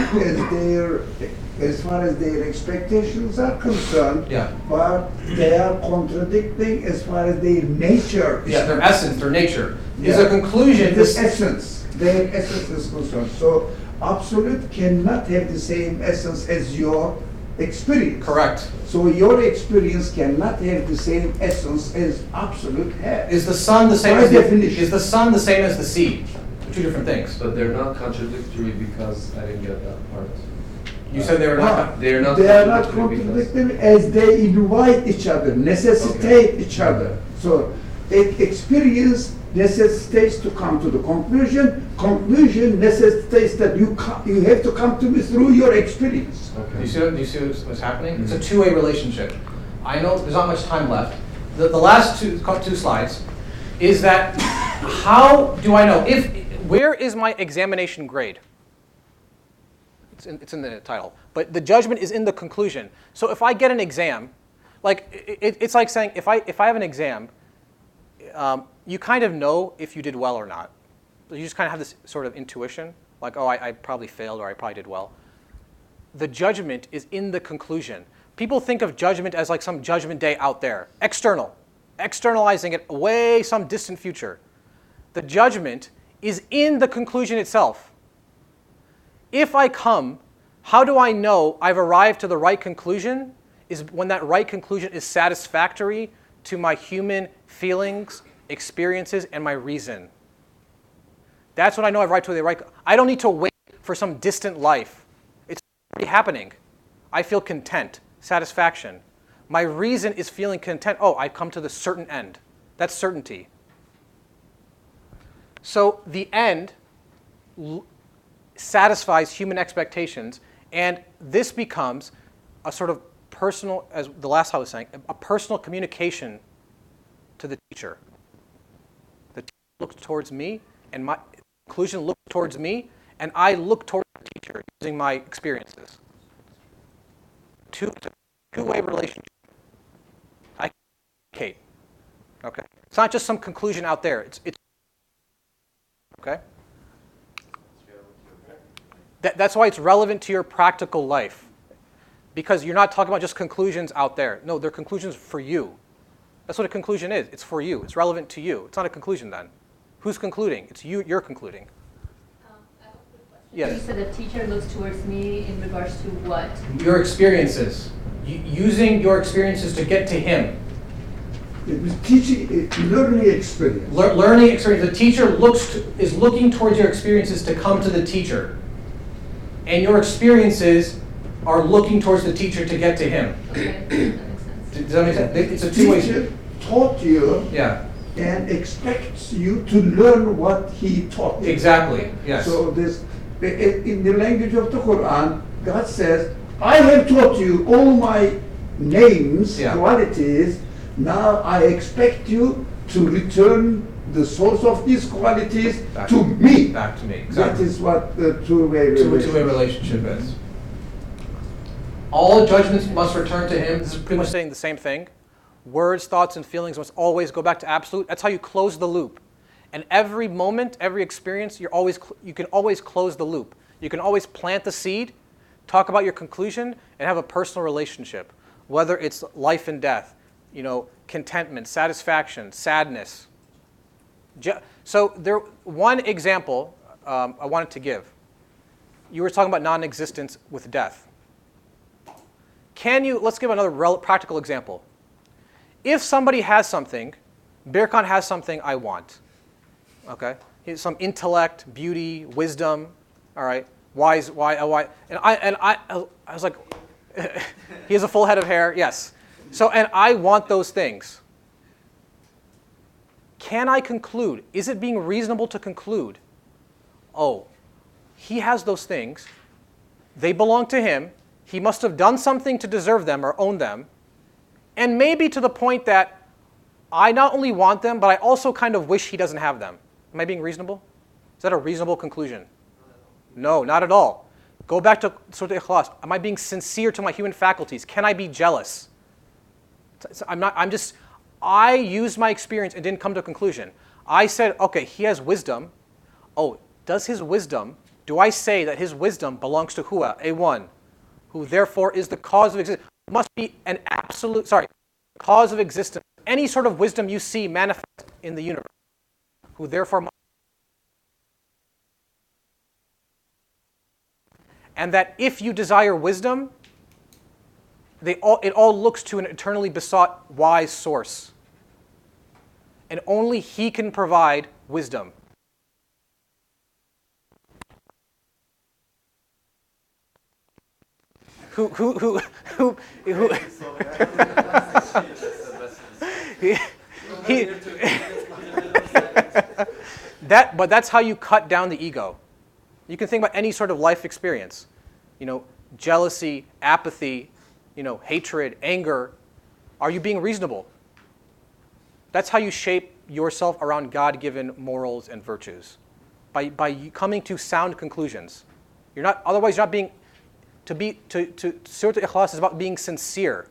as far as their expectations are concerned, but they are contradicting as far as their nature. Yeah, their essence, their nature. Is a conclusion. Their essence is concerned. So absolute cannot have the same essence as your experience. Correct. So your experience cannot have the same essence as absolute has. Is the sun the same By as definition? Is the sun the same as the seed? They're two different things. But they're not contradictory because I didn't get that part. You said they were not. They are not contradictory as they invite each other, necessitate each other. So experience necessitates to come to the conclusion. Conclusion necessitates that you have to come to me through your experience. Okay. Do you see what's happening? It's a two-way relationship. I know there's not much time left. The last two slides is that how do I know where is my examination grade? It's in the title. But the judgment is in the conclusion. So if I get an exam, like it's like saying if I have an exam, you kind of know if you did well or not. You just kind of have this sort of intuition, like, oh, I probably failed or I probably did well. The judgment is in the conclusion. People think of judgment as like some judgment day out there, externalizing it way some distant future. The judgment is in the conclusion itself. If I come, how do I know I've arrived to the right conclusion? Is when that right conclusion is satisfactory to my human feelings, experiences, and my reason. That's when I know I've arrived to the right. I don't need to wait for some distant life. It's already happening. I feel content, satisfaction. My reason is feeling content. Oh, I've come to the certain end. That's certainty. So the end satisfies human expectations, and this becomes a sort of personal, as the last I was saying, a personal communication to the teacher. The teacher looks towards me, and my conclusion looks towards me, and I look towards the teacher using my experiences. Two-way relationship. I communicate. Okay. It's not just some conclusion out there. It's okay. That's why it's relevant to your practical life, because you're not talking about just conclusions out there. No, they're conclusions for you. That's what a conclusion is. It's for you. It's relevant to you. It's not a conclusion then. Who's concluding? It's you. You're concluding. I have a quick question. Yes. You said the teacher looks towards me in regards to what? Your experiences. Using your experiences to get to him. It was teaching, learning experience. Learning experience. The teacher is looking towards your experiences to come to the teacher. And your experiences are looking towards the teacher to get to him. Okay, that makes sense. Does that make sense? It's a two-way. Teacher taught you and expects you to learn what he taught you. Exactly, yes. So in the language of the Quran, God says, I have taught you all my names, qualities. Now I expect you to return the source of these qualities to me. Back to me, exactly. That is what the two-way relationship is. All judgments must return to him. This is pretty much saying the same thing. Words, thoughts, and feelings must always go back to absolute. That's how you close the loop. And every moment, every experience, you can always close the loop. You can always plant the seed, talk about your conclusion, and have a personal relationship. Whether it's life and death, contentment, satisfaction, sadness. So one example I wanted to give. You were talking about non-existence with death. Let's give another practical example. If somebody has something, Birkan has something I want. Okay? He has some intellect, beauty, wisdom, all right? Wise, and I was like, he has a full head of hair, yes. So, and I want those things. Can I conclude? Is it being reasonable to conclude, oh, he has those things, they belong to him, he must have done something to deserve them or own them, and maybe to the point that I not only want them, but I also kind of wish he doesn't have them. Am I being reasonable? Is that a reasonable conclusion? No, not at all. Go back to Surah Ikhlas. Am I being sincere to my human faculties? Can I be jealous? I used my experience and didn't come to a conclusion. I said, okay, he has wisdom. Oh, do I say that his wisdom belongs to Huwa, A1, who therefore is the cause of existence? Must be an absolute, cause of existence. Any sort of wisdom you see manifest in the universe, who therefore must. And that if you desire wisdom, it all looks to an eternally besought, wise source. And only he can provide wisdom. Who but that's how you cut down the ego. You can think about any sort of life experience. Jealousy, apathy, hatred, anger. Are you being reasonable? That's how you shape yourself around God-given morals and virtues. By coming to sound conclusions. Otherwise you're not being Surat al-Ikhlas is about being sincere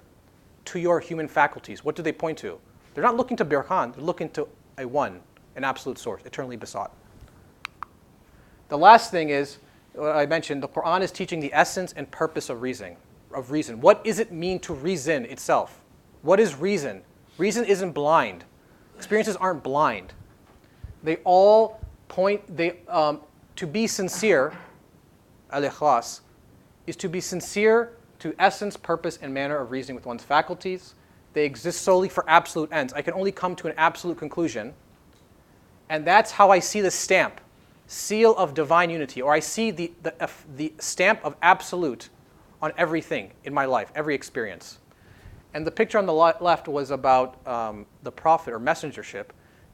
to your human faculties. What do they point to? They're not looking to Birhan, they're looking to a one, an absolute source, eternally besought. The last thing is, what I mentioned, the Quran is teaching the essence and purpose of reason. What does it mean to reason itself? What is reason? Reason isn't blind. Experiences aren't blind. They all point, to be sincere, al-ikhlas, is to be sincere to essence, purpose, and manner of reasoning with one's faculties. They exist solely for absolute ends. I can only come to an absolute conclusion. And that's how I see the stamp, seal of divine unity, or I see the stamp of absolute on everything in my life, every experience. And the picture on the left was about the prophet or messengership.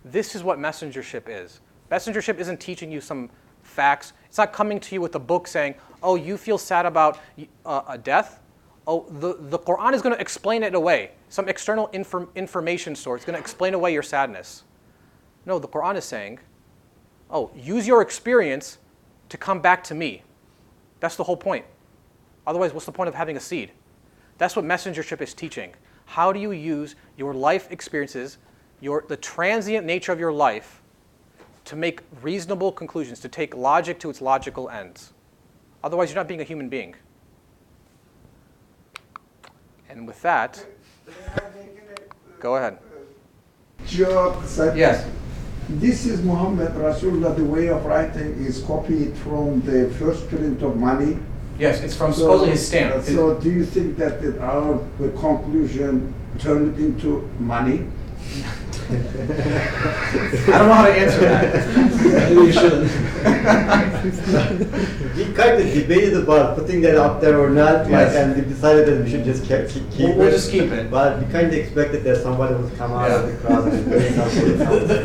This is what messengership is. Messengership isn't teaching you some facts. It's not coming to you with a book saying, oh, you feel sad about a death. Oh, the Quran is going to explain it away. Some external information source is going to explain away your sadness. No, the Quran is saying, oh, use your experience to come back to me. That's the whole point. Otherwise, what's the point of having a seed? That's what messengership is teaching. How do you use your life experiences, the transient nature of your life, to make reasonable conclusions, to take logic to its logical ends? Otherwise, you're not being a human being. And with that, go ahead. Joke said, yes. This is Muhammad Rasulullah. The way of writing is copied from the first print of money. Yes, it's from supposedly his stamp. So do you think that our conclusion turned it into money? I don't know how to answer that. Maybe you shouldn't. We kind of debated about putting that up there or not, yes. And we decided that we should just keep it. We'll just keep it. But we kind of expected that somebody would come out of the crowd and say something.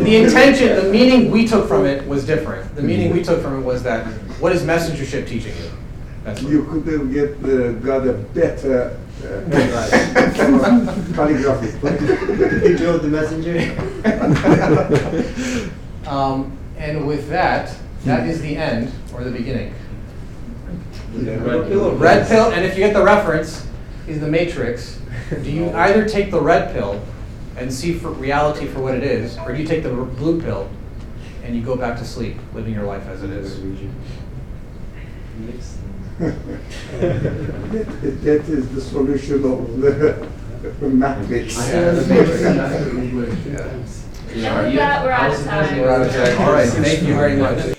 The intention, the meaning we took from it was different. The meaning we took from it was that, what is messengership teaching you? That's you could have got a better calligraphy. The picture of the messenger. And with that, that is the end or the beginning. Red pill. Red pill, and if you get the reference, is the Matrix. Do you either take the red pill and see for reality for what it is, or do you take the blue pill and you go back to sleep, living your life as it is? That is the solution of the matrix. The Matrix. And with that, we're out of time. All right, thank you very much.